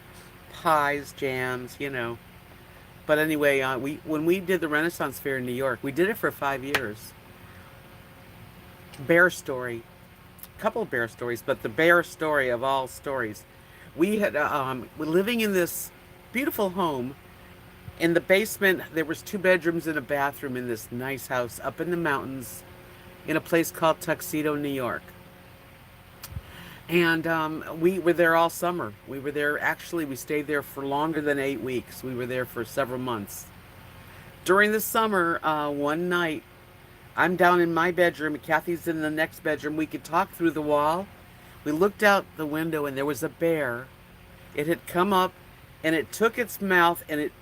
Speaker 1: pies, jams, you know. But anyway, we when we did the Renaissance Fair in New York, we did it for 5 years. Bear story, a couple of bear stories, but the bear story of all stories. We had we're living in this beautiful home. In the basement, there was 2 bedrooms and a bathroom in this nice house up in the mountains, in a place called Tuxedo, New York. And we were there all summer. We were there, actually, we stayed there for longer than 8 weeks. We were there for several months. During the summer, one night, I'm down in my bedroom, Kathy's in the next bedroom. We could talk through the wall. We looked out the window and there was a bear. It had come up and it took its mouth and it,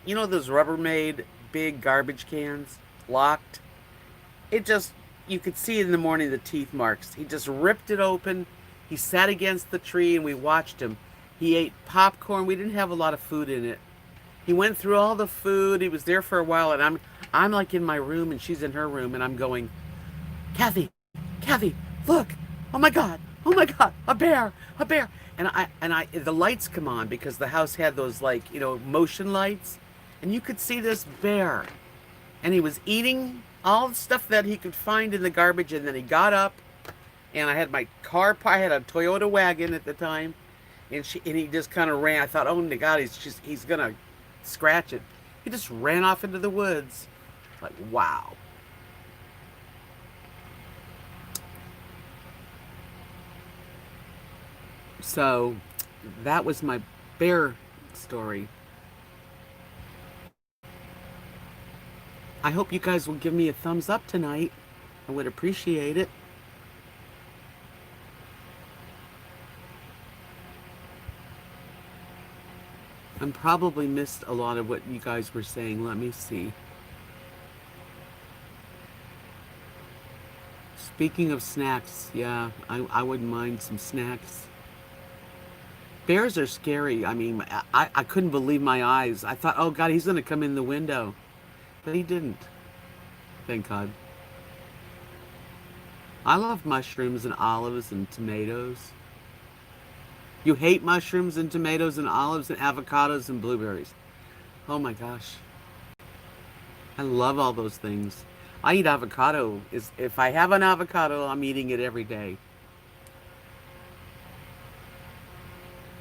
Speaker 1: you know, those Rubbermaid big garbage cans, locked. It just, you could see in the morning the teeth marks. He just ripped it open. He sat against the tree and we watched him. He ate popcorn. We didn't have a lot of food in it. He went through all the food. He was there for a while and I'm like in my room and she's in her room and I'm going, Kathy, Kathy, look. Oh my God, a bear, a bear. The lights come on because the house had those, like, you know, motion lights. And you could see this bear. And he was eating all the stuff that he could find in the garbage. And then he got up and I had my car, I had a Toyota wagon at the time. And he just kind of ran. I thought, oh my God, he's going to scratch it. He just ran off into the woods. Like, wow. So that was my bear story. I hope you guys will give me a thumbs up tonight. I would appreciate it. I probably missed a lot of what you guys were saying. Let me see. Speaking of snacks, yeah, I wouldn't mind some snacks. Bears are scary. I mean, I couldn't believe my eyes. I thought, oh God, he's going to come in the window. But he didn't. Thank God. I love mushrooms and olives and tomatoes. You hate mushrooms and tomatoes and olives and avocados and blueberries. Oh my gosh. I love all those things. I eat avocado. If I have an avocado, I'm eating it every day.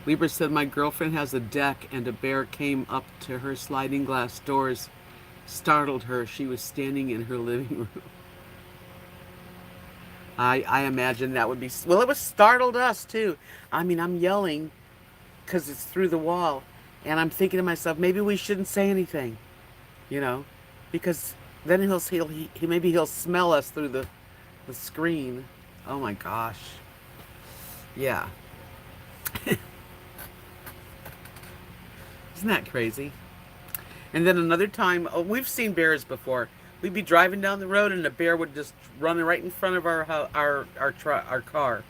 Speaker 1: Libra said my girlfriend has a deck and a bear came up to her sliding glass doors, startled her. She was standing in her living room. I imagine that would be, well, it was startled us too. I mean, I'm yelling because it's through the wall, and I'm thinking to myself, maybe we shouldn't say anything, you know, because then maybe he'll smell us through the screen. Oh my gosh. Yeah. Isn't that crazy? And then another time, oh, we've seen bears before. We'd be driving down the road and a bear would just run right in front of our car.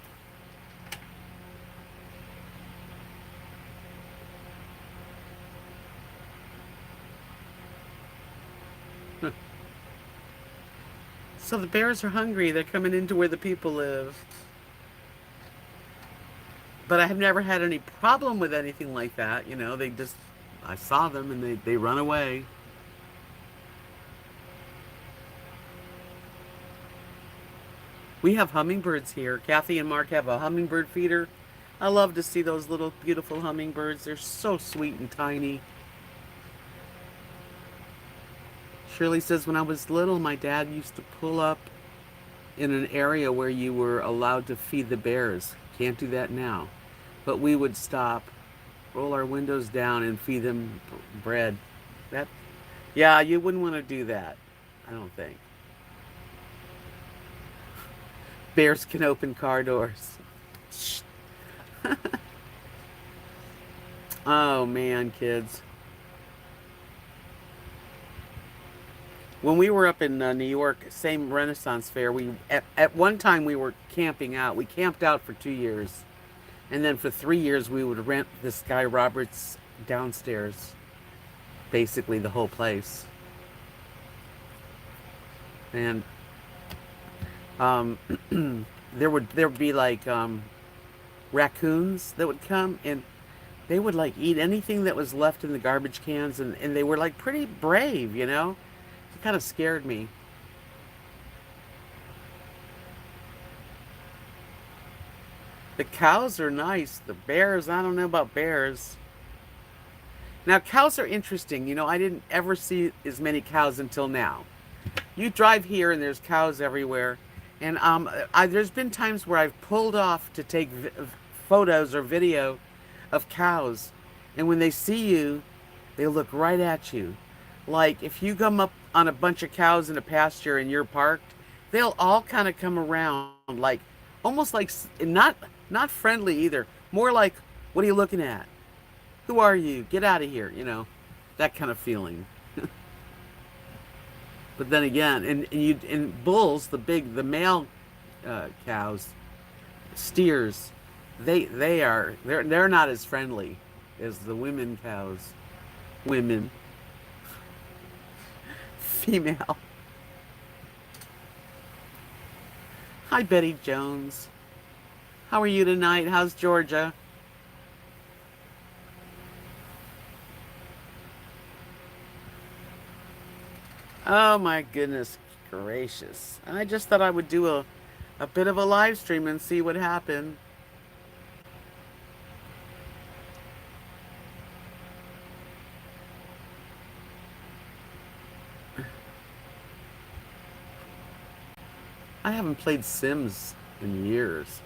Speaker 1: So the bears are hungry. They're coming into where the people live. But I have never had any problem with anything like that. You know, I saw them and they run away. We have hummingbirds here. Kathy and Mark have a hummingbird feeder. I love to see those little beautiful hummingbirds. They're so sweet and tiny. Shirley says, when I was little, my dad used to pull up in an area where you were allowed to feed the bears. Can't do that now. But we would stop, roll our windows down, and feed them bread. Yeah, you wouldn't want to do that, I don't think. Bears can open car doors. Oh man, kids. When we were up in New York, same Renaissance fair, at one time we were camping out. We camped out for 2 years. And then for 3 years we would rent this guy Robert's downstairs. Basically the whole place. And there would be like raccoons that would come and they would like eat anything that was left in the garbage cans, and they were like pretty brave, you know? It kind of scared me. The cows are nice. The bears, I don't know about bears. Now, cows are interesting. You know, I didn't ever see as many cows until now. You drive here and there's cows everywhere. And there's been times where I've pulled off to take photos or video of cows. And when they see you, they look right at you. Like if you come up on a bunch of cows in a pasture and you're parked, they'll all kind of come around, like almost like not friendly either. More like, what are you looking at? Who are you? Get out of here, you know, that kind of feeling. But then again, and bulls, the male cows, steers, they're not as friendly as the women cows. Women. Female. Hi, Betty Jones. How are you tonight? How's Georgia? Oh my goodness gracious. I just thought I would do a bit of a live stream and see what happened. I haven't played Sims in years.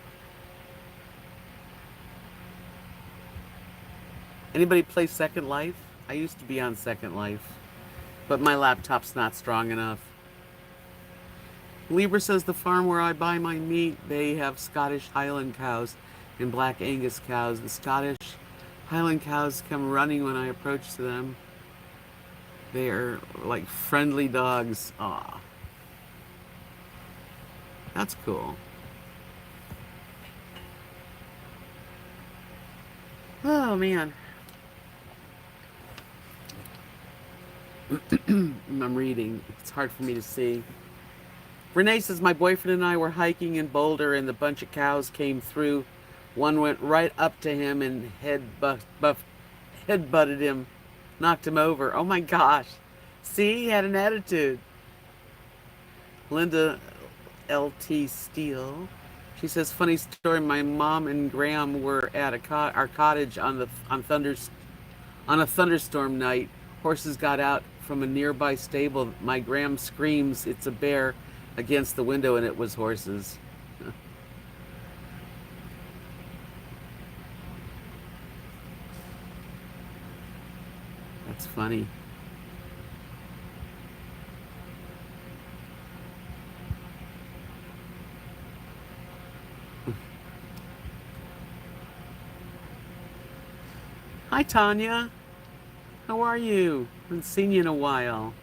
Speaker 1: Anybody play Second Life? I used to be on Second Life, but my laptop's not strong enough. Libra says the farm where I buy my meat, they have Scottish Highland cows and Black Angus cows. The Scottish Highland cows come running when I approach them. They are like friendly dogs. Aw. That's cool. Oh, man. I'm reading. It's hard for me to see. Renee says, my boyfriend and I were hiking in Boulder and the bunch of cows came through. One went right up to him and head butted him. Knocked him over. Oh my gosh. See, he had an attitude. Linda LT Steele. She says, funny story. My mom and Graham were at our cottage on a thunderstorm night. Horses got out from a nearby stable. My Graham screams, "It's a bear!" against the window, and it was horses. That's funny. Hi, Tanya. How are you? Haven't seen you in a while.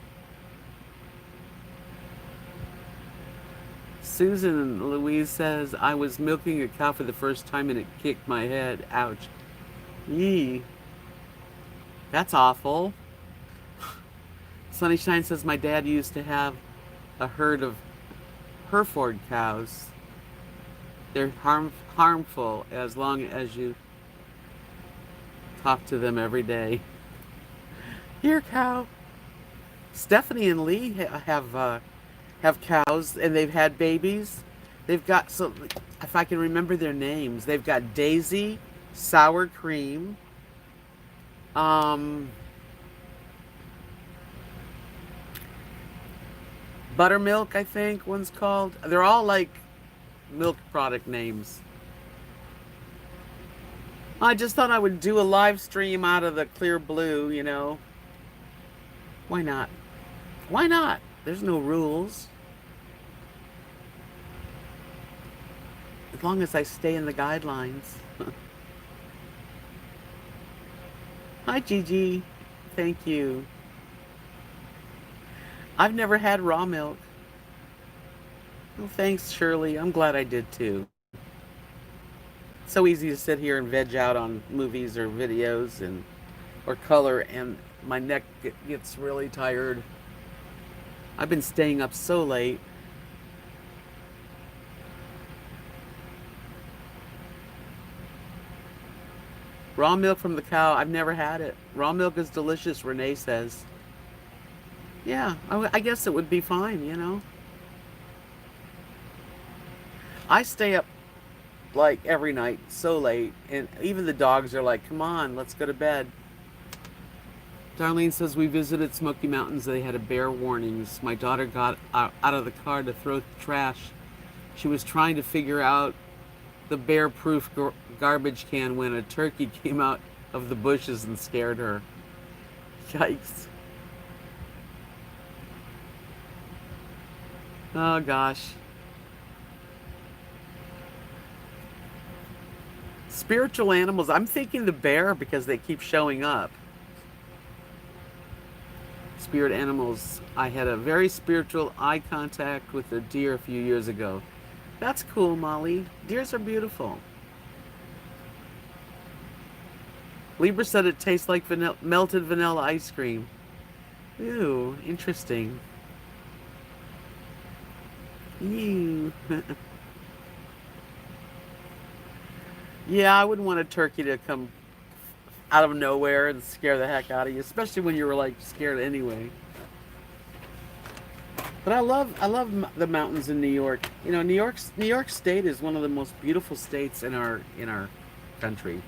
Speaker 1: Susan Louise says, I was milking a cow for the first time and it kicked my head. Ouch. Yee. That's awful. Sunnyshine says, my dad used to have a herd of Hereford cows. They're harmful as long as you talk to them every day. Here, cow. Stephanie and Lee have cows, and they've had babies. They've got, so if I can remember their names, they've got Daisy, Sour Cream, Buttermilk, I think one's called. They're all like milk product names. I just thought I would do a live stream out of the clear blue, you know. Why not? Why not? There's no rules. As long as I stay in the guidelines. Hi, Gigi. Thank you. I've never had raw milk. Well, thanks, Shirley. I'm glad I did too. So easy to sit here and veg out on movies or videos and or color, and my neck gets really tired. I've been staying up so late. Raw milk from the cow, I've never had it. Raw milk is delicious, Renee says. Yeah, I guess it would be fine, you know. I stay up like every night so late, and even the dogs are like, come on, let's go to bed. Darlene says, we visited Smoky Mountains. They had a bear warnings. My daughter got out of the car to throw trash. She was trying to figure out the bear-proof garbage can when a turkey came out of the bushes and scared her. Yikes. Oh gosh. Spiritual animals. I'm thinking the bear because they keep showing up. Spirit animals. I had a very spiritual eye contact with a deer a few years ago. That's cool, Molly. Deers are beautiful. Libra said it tastes like melted vanilla ice cream. Ew, interesting. Ew. Yeah, I wouldn't want a turkey to come out of nowhere and scare the heck out of you, especially when you were like scared anyway. But I love the mountains in New York. You know, New York State is one of the most beautiful states in our country.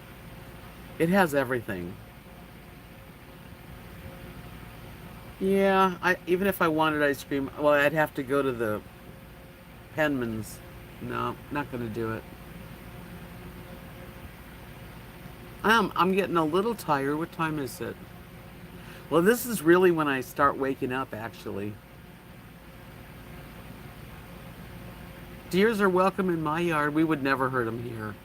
Speaker 1: It has everything. Yeah, even if I wanted ice cream, well, I'd have to go to the Penman's. No, not going to do it. I'm getting a little tired. What time is it? Well, this is really when I start waking up, actually. Deers are welcome in my yard. We would never hurt them here.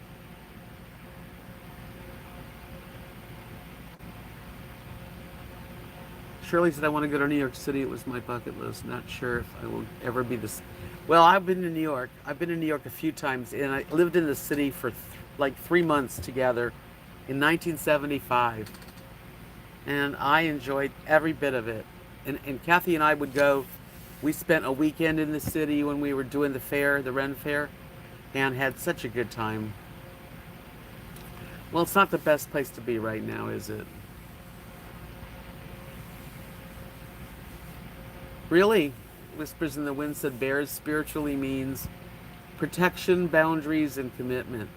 Speaker 1: Shirley said, I want to go to New York City. It was my bucket list. Not sure if I will ever be this. Well, I've been to New York. I've been to New York a few times, and I lived in the city for like 3 months together in 1975. And I enjoyed every bit of it. And Kathy and I would go. We spent a weekend in the city when we were doing the fair, the Ren Fair, and had such a good time. Well, it's not the best place to be right now, is it? Really? Whispers in the Wind said bears spiritually means protection, boundaries, and commitment.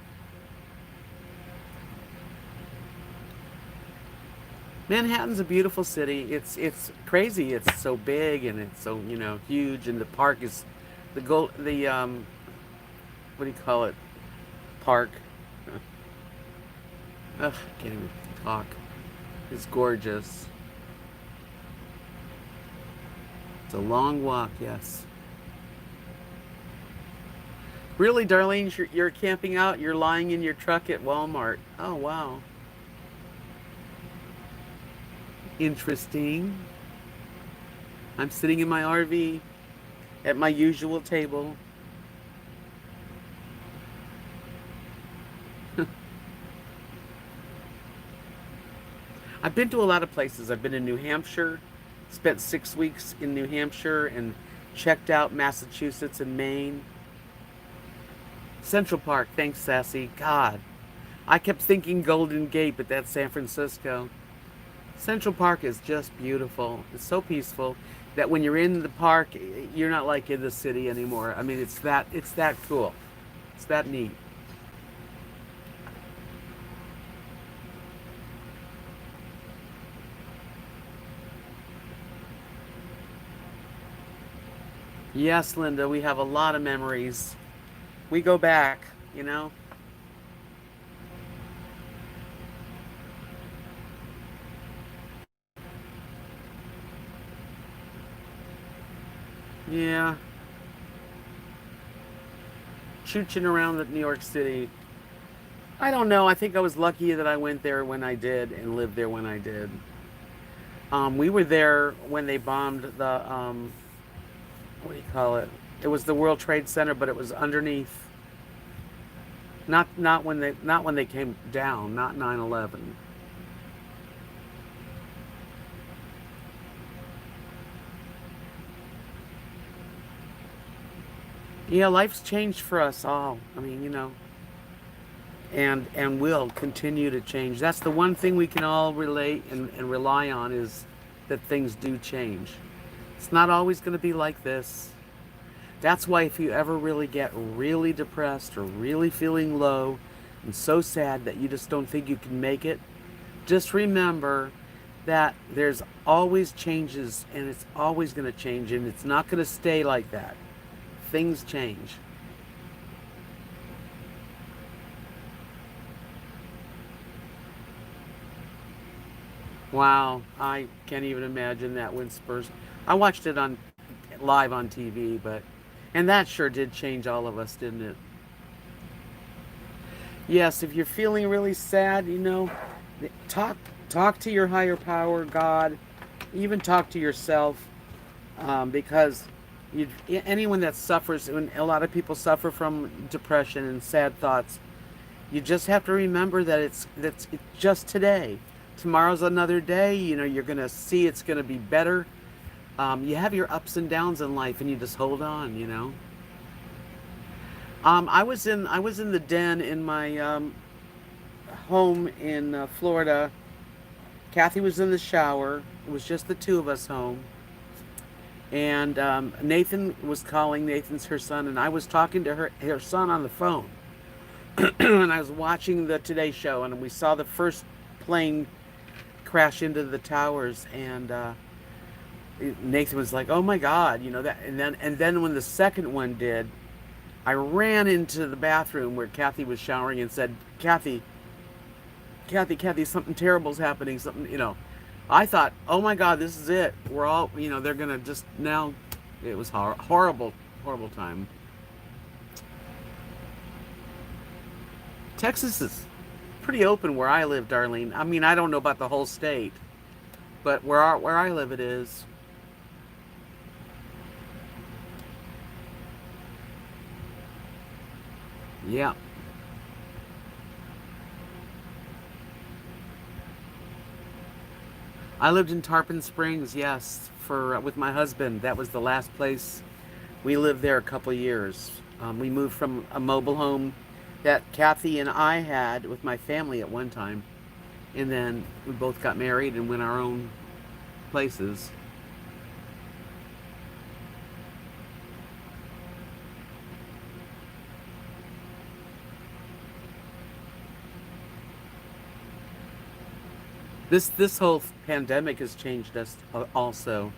Speaker 1: Manhattan's a beautiful city. It's crazy. It's so big and it's so huge, and the park is the what do you call it? Park. Ugh, I can't even talk. It's gorgeous. It's a long walk, yes. Really, Darlene, you're camping out? You're lying in your truck at Walmart. Oh, wow. Interesting. I'm sitting in my RV at my usual table. I've been to a lot of places. I've been in New Hampshire, spent 6 weeks in New Hampshire, and checked out Massachusetts and Maine. Central Park, thanks, Sassy. God, I kept thinking Golden Gate, but that's San Francisco. Central Park is just beautiful. It's so peaceful that when you're in the park, you're not like in the city anymore. I mean, it's that cool. It's that neat. Yes, Linda, we have a lot of memories. We go back. Yeah, chooching around at New York City. I don't know. I think I was lucky that I went there when I did and lived there when I did. We were there when they bombed the what do you call it? It was the World Trade Center, but it was underneath. Not when they came down. Not 9/11. Yeah, life's changed for us all. I mean, and will continue to change. That's the one thing we can all relate and rely on is that things do change. It's not always going to be like this. That's why if you ever really get really depressed or really feeling low and so sad that you just don't think you can make it, just remember that there's always changes and it's always going to change and it's not going to stay like that. Things change. Wow, I can't even imagine that when Spurs. I watched it on live on TV, but and that sure did change all of us, didn't it? Yes, if you're feeling really sad, talk talk to your higher power, God, even talk to yourself, because anyone that suffers, when a lot of people suffer from depression and sad thoughts, you just have to remember that it's just today. Tomorrow's another day. You're gonna see it's gonna be better. You have your ups and downs in life, and you just hold on. I was in the den in my home in Florida. Kathy was in the shower. It was just the two of us home, and Nathan was calling. Nathan's her son, and I was talking to her son on the phone, and I was watching the Today Show, and we saw the first plane crash into the towers, and Nathan was like, "Oh my God," that, and then when the second one did, I ran into the bathroom where Kathy was showering and said, "Kathy, Kathy, something terrible's happening. Something." I thought, "Oh my God, this is it. We're all, they're gonna just now." It was horrible, horrible time. Texas is pretty open where I live, Darlene. I mean, I don't know about the whole state, but where I live, it is. Yeah. I lived in Tarpon Springs, yes, for with my husband. That was the last place we lived there a couple of years. We moved from a mobile home that Kathy and I had with my family at one time, and then we both got married and went our own places. This whole pandemic has changed us also.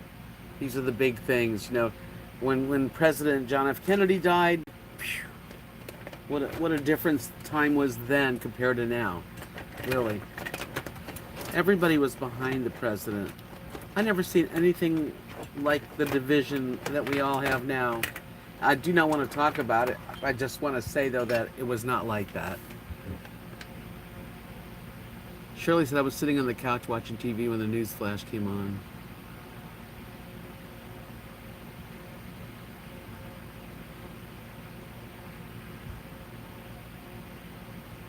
Speaker 1: These are the big things, you know. When President John F. Kennedy died, phew, what a difference time was then compared to now. Really, everybody was behind the president. I never seen anything like the division that we all have now. I do not want to talk about it. I just want to say though that it was not like that. Shirley said I was sitting on the couch watching TV when the news flash came on.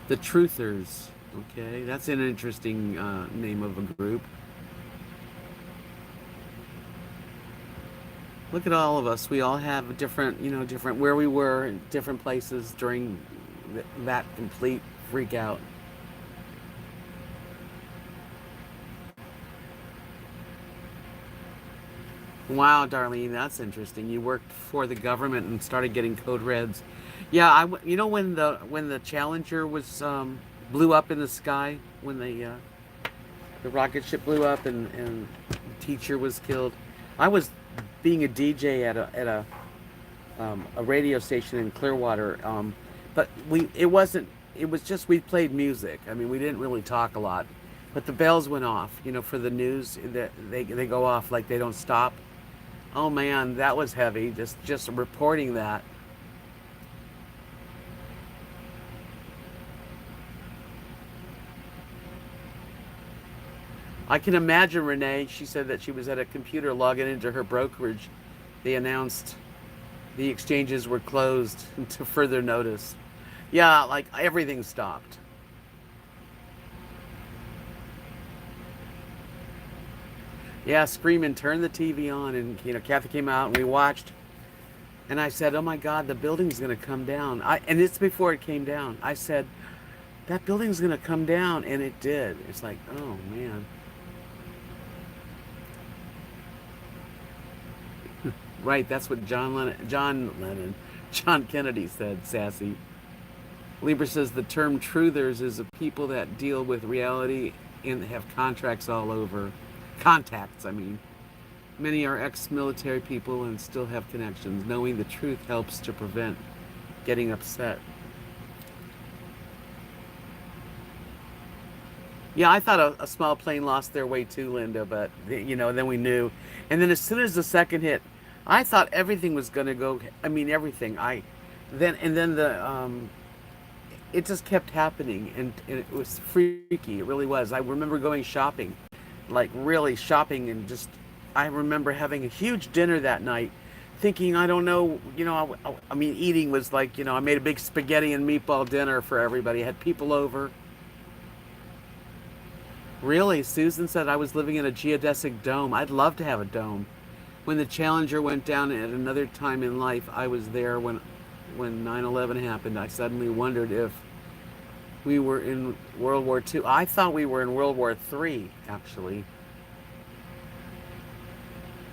Speaker 1: The Truthers. Okay, that's an interesting name of a group. Look at all of us. We all have different, different where we were in different places during that complete freak out. Wow, Darlene, that's interesting. You worked for the government and started getting code reds. Yeah, when the Challenger was blew up in the sky, when the rocket ship blew up and the teacher was killed. I was being a DJ at a radio station in Clearwater, but it wasn't. It was just we played music. I mean, we didn't really talk a lot, but the bells went off. For the news, they go off like they don't stop. Oh man, that was heavy. Just reporting that. I can imagine Renee. She said that she was at a computer logging into her brokerage. They announced the exchanges were closed to further notice. Yeah, like everything stopped. Yeah, screaming, turn the TV on, and Kathy came out and we watched, and I said, "Oh my God, the building's gonna come down." And it's before it came down. I said, "That building's gonna come down," and it did. It's like, oh man. Right, that's what John Kennedy said, sassy. Lieber says the term truthers is a people that deal with reality and have contracts all over. Contacts, I mean. Many are ex-military people and still have connections. Knowing the truth helps to prevent getting upset. Yeah, I thought a small plane lost their way too, Linda, but then we knew. And then as soon as the second hit, I thought everything was going to go. I mean, everything. Then it just kept happening, and it was freaky. It really was. I remember going shopping, like really shopping, and I remember having a huge dinner that night, thinking, I don't know, I mean, eating was like, I made a big spaghetti and meatball dinner for everybody. I had people over. Really, Susan said I was living in a geodesic dome. I'd love to have a dome. When the Challenger went down at another time in life, I was there when 9/11 happened. I suddenly wondered if we were in World War II. I thought we were in World War III, actually.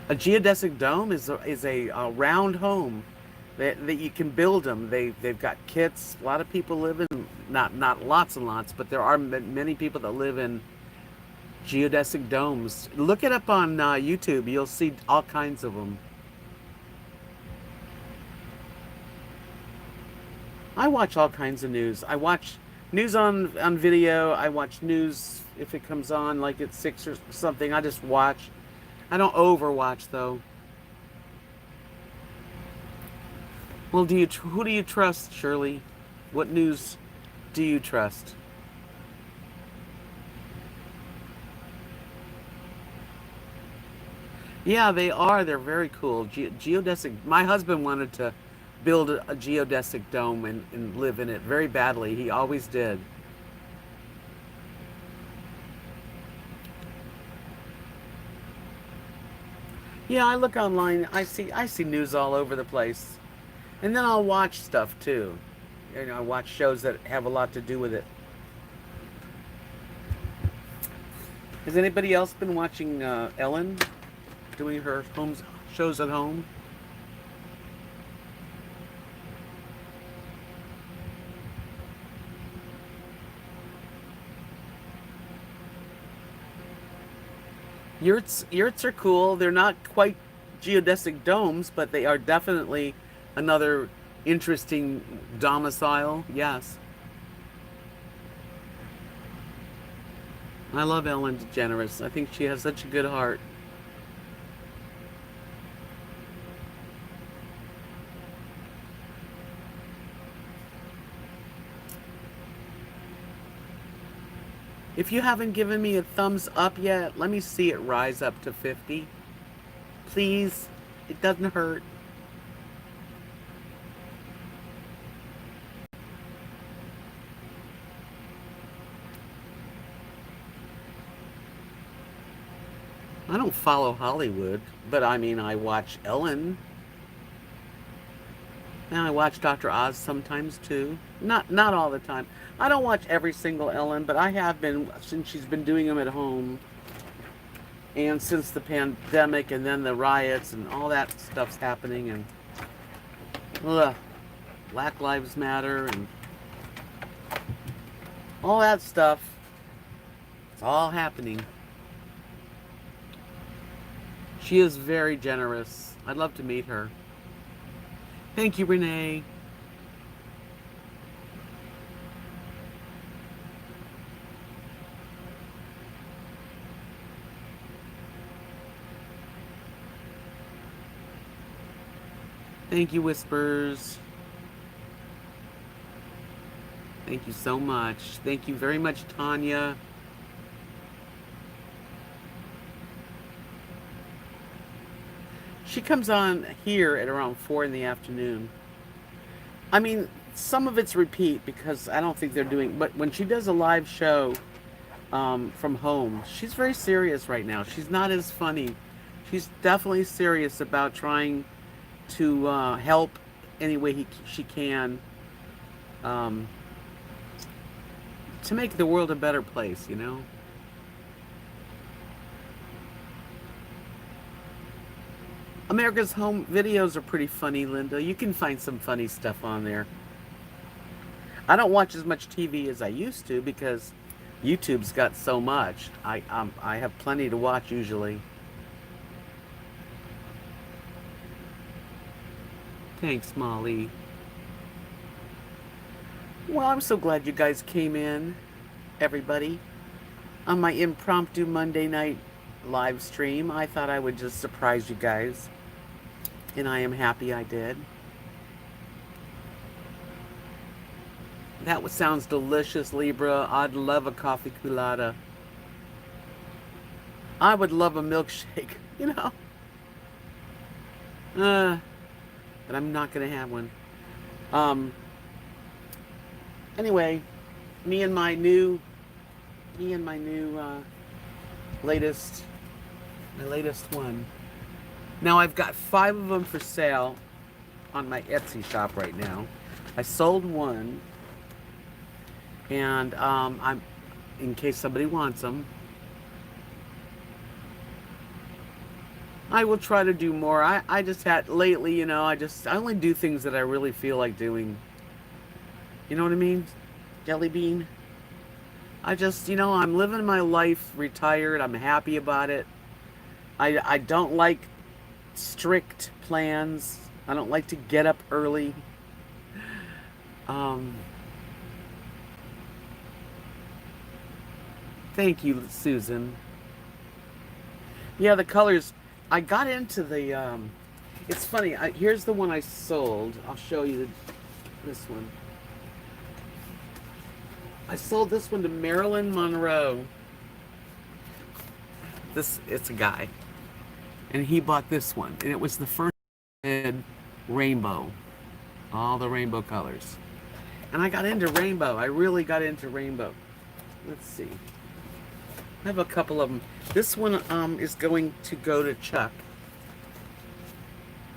Speaker 1: A geodesic dome is a round home that you can build them. They've got kits. A lot of people live in, not lots and lots, but there are many people that live in geodesic domes. Look it up on YouTube. You'll see all kinds of them. I watch all kinds of news. I watch news on video. I watch news if it comes on like at 6 or something. I just watch. I don't overwatch though. Well, who do you trust, Shirley? What news do you trust? Yeah, they are. They're very cool. Geodesic. My husband wanted to build a geodesic dome and live in it very badly. He always did. Yeah, I look online. I see news all over the place, and then I'll watch stuff too. I watch shows that have a lot to do with it. Has anybody else been watching Ellen doing her shows at home? Yurts are cool. They're not quite geodesic domes, but they are definitely another interesting domicile. Yes. I love Ellen DeGeneres. I think she has such a good heart. If you haven't given me a thumbs up yet, let me see it rise up to 50. Please. It doesn't hurt. I don't follow Hollywood, but I mean, I watch Ellen. And I watch Dr. Oz sometimes too. Not all the time. I don't watch every single Ellen, but I have been since she's been doing them at home. And since the pandemic and then the riots and all that stuff's happening and ugh, Black Lives Matter and all that stuff. It's all happening. She is very generous. I'd love to meet her. Thank you, Renee. Thank you, Whispers. Thank you so much. Thank you very much, Tanya. She comes on here at around 4 in the afternoon. I mean, some of it's repeat because I don't think they're doing, but when she does a live show from home, she's very serious right now. She's not as funny. She's definitely serious about trying to help any way she can to make the world a better place, you know? America's Home videos are pretty funny, Linda. You can find some funny stuff on there. I don't watch as much TV as I used to because YouTube's got so much. I have plenty to watch usually. Thanks, Molly. Well, I'm so glad you guys came in, everybody, on my impromptu Monday night live stream. I thought I would just surprise you guys, and I am happy I did. That sounds delicious, Libra. I'd love a coffee culotta. I would love a milkshake, you know. But I'm not gonna have one. Anyway, me and my new latest one. Now I've got 5 of them for sale on my Etsy shop right now. I sold one, and I'm in case somebody wants them. I will try to do more. I just had lately, you know, I only do things that I really feel like doing. You know what I mean? Jelly bean. I just, you know, I'm living my life retired. I'm happy about it. I don't like strict plans. I don't like to get up early. Thank you, Susan. Yeah, the colors. I got into the, it's funny. Here's the one I sold. I'll show you this one. I sold this one to Marilyn Monroe. It's a guy. And he bought this one. And it was the first rainbow. All the rainbow colors. And I got into rainbow. I really got into rainbow. Let's see. I have a couple of them. This one is going to go to Chuck.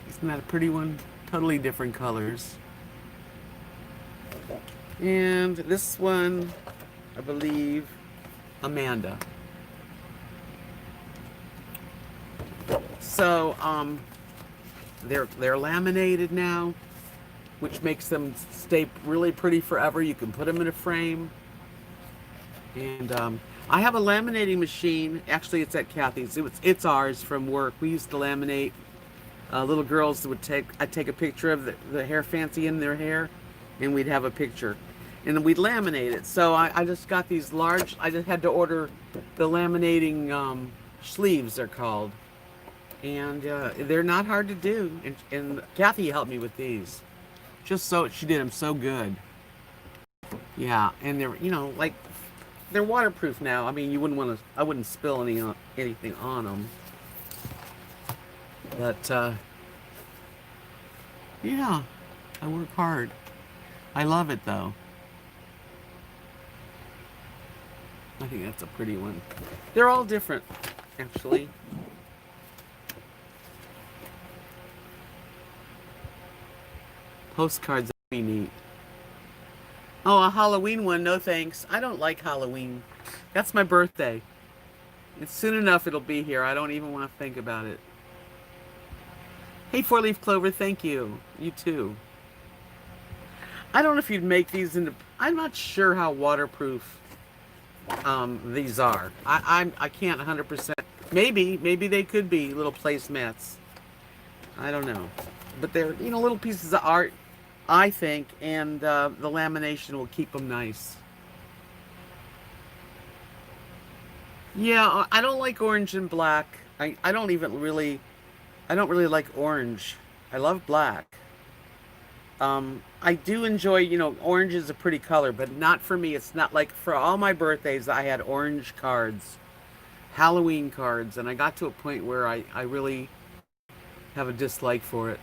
Speaker 1: Isn't that a pretty one? Totally different colors. And this one, I believe, Amanda. So, they're laminated now, which makes them stay really pretty forever. You can put them in a frame. And I have a laminating machine. Actually, it's at Kathy's. It's ours from work. We used to laminate. Little girls would I'd take a picture of the hair fancy in their hair, and we'd have a picture, and then we'd laminate it. So I just got these large. I just had to order the laminating sleeves, they're called, and they're not hard to do. And Kathy helped me with these. Just so she did them so good. Yeah, and they're like they're waterproof now. I mean, you wouldn't want to. I wouldn't spill anything on them. But yeah, I work hard. I love it though. I think that's a pretty one. They're all different, actually. Postcards would be neat. Oh, a Halloween one? No thanks. I don't like Halloween. That's my birthday. It's soon enough it'll be here. I don't even want to think about it. Hey, four-leaf clover, thank you. You too. I don't know if you'd make these into... I'm not sure how waterproof these are. I can't 100%. Maybe they could be little placemats. I don't know. But they're, little pieces of art, I think, and the lamination will keep them nice. Yeah, I don't like orange and black. I don't really like orange. I love black. I do enjoy, orange is a pretty color, but not for me. It's not like for all my birthdays, I had orange cards, Halloween cards, and I got to a point where I really have a dislike for it.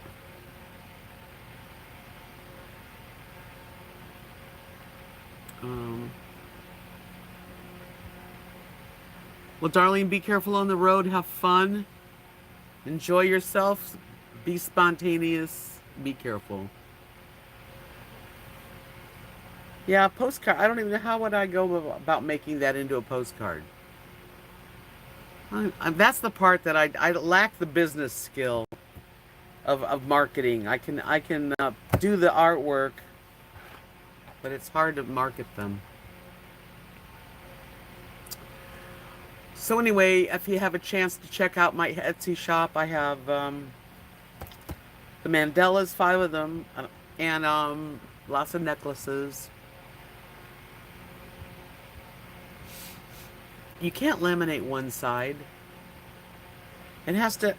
Speaker 1: Well, Darlene, be careful on the road. Have fun. Enjoy yourself. Be spontaneous. Be careful. Yeah, postcard. I don't even know how would I go about making that into a postcard. That's the part that I lack the business skill of marketing. I can do the artwork, but it's hard to market them. So anyway, if you have a chance to check out my Etsy shop, I have the Mandelas, 5 of them, and lots of necklaces. You can't laminate one side. It has to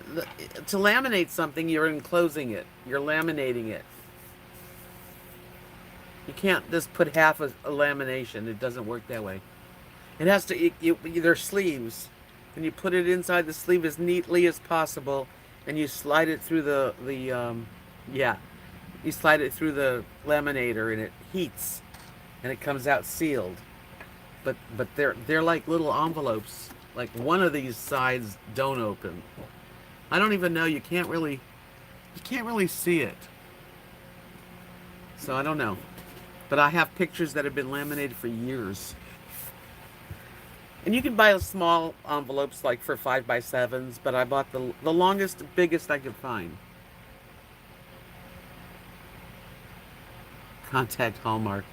Speaker 1: laminate something, you're enclosing it. You're laminating it. You can't just put half a lamination. It doesn't work that way. It has to, they're sleeves, and you put it inside the sleeve as neatly as possible, and you slide it through you slide it through the laminator, and it heats, and it comes out sealed. But they're like little envelopes. Like one of these sides don't open. I don't even know. You can't really see it. So I don't know. But I have pictures that have been laminated for years. And you can buy small envelopes like for 5x7s, but I bought the longest, biggest I could find. Contact Hallmark.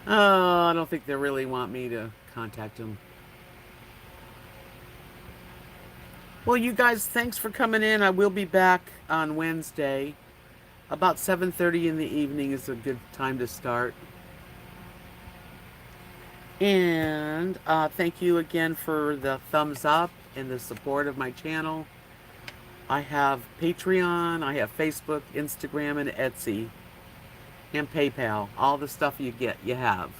Speaker 1: Oh, I don't think they really want me to contact them. Well, you guys, thanks for coming in. I will be back on Wednesday. About 7:30 in the evening is a good time to start. And thank you again for the thumbs up and the support of my channel. I have Patreon, I have Facebook, Instagram, and Etsy, and PayPal. All the stuff you have.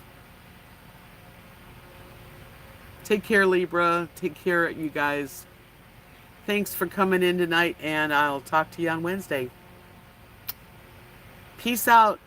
Speaker 1: Take care, Libra. Take care, you guys. Thanks for coming in tonight, and I'll talk to you on Wednesday. Peace out.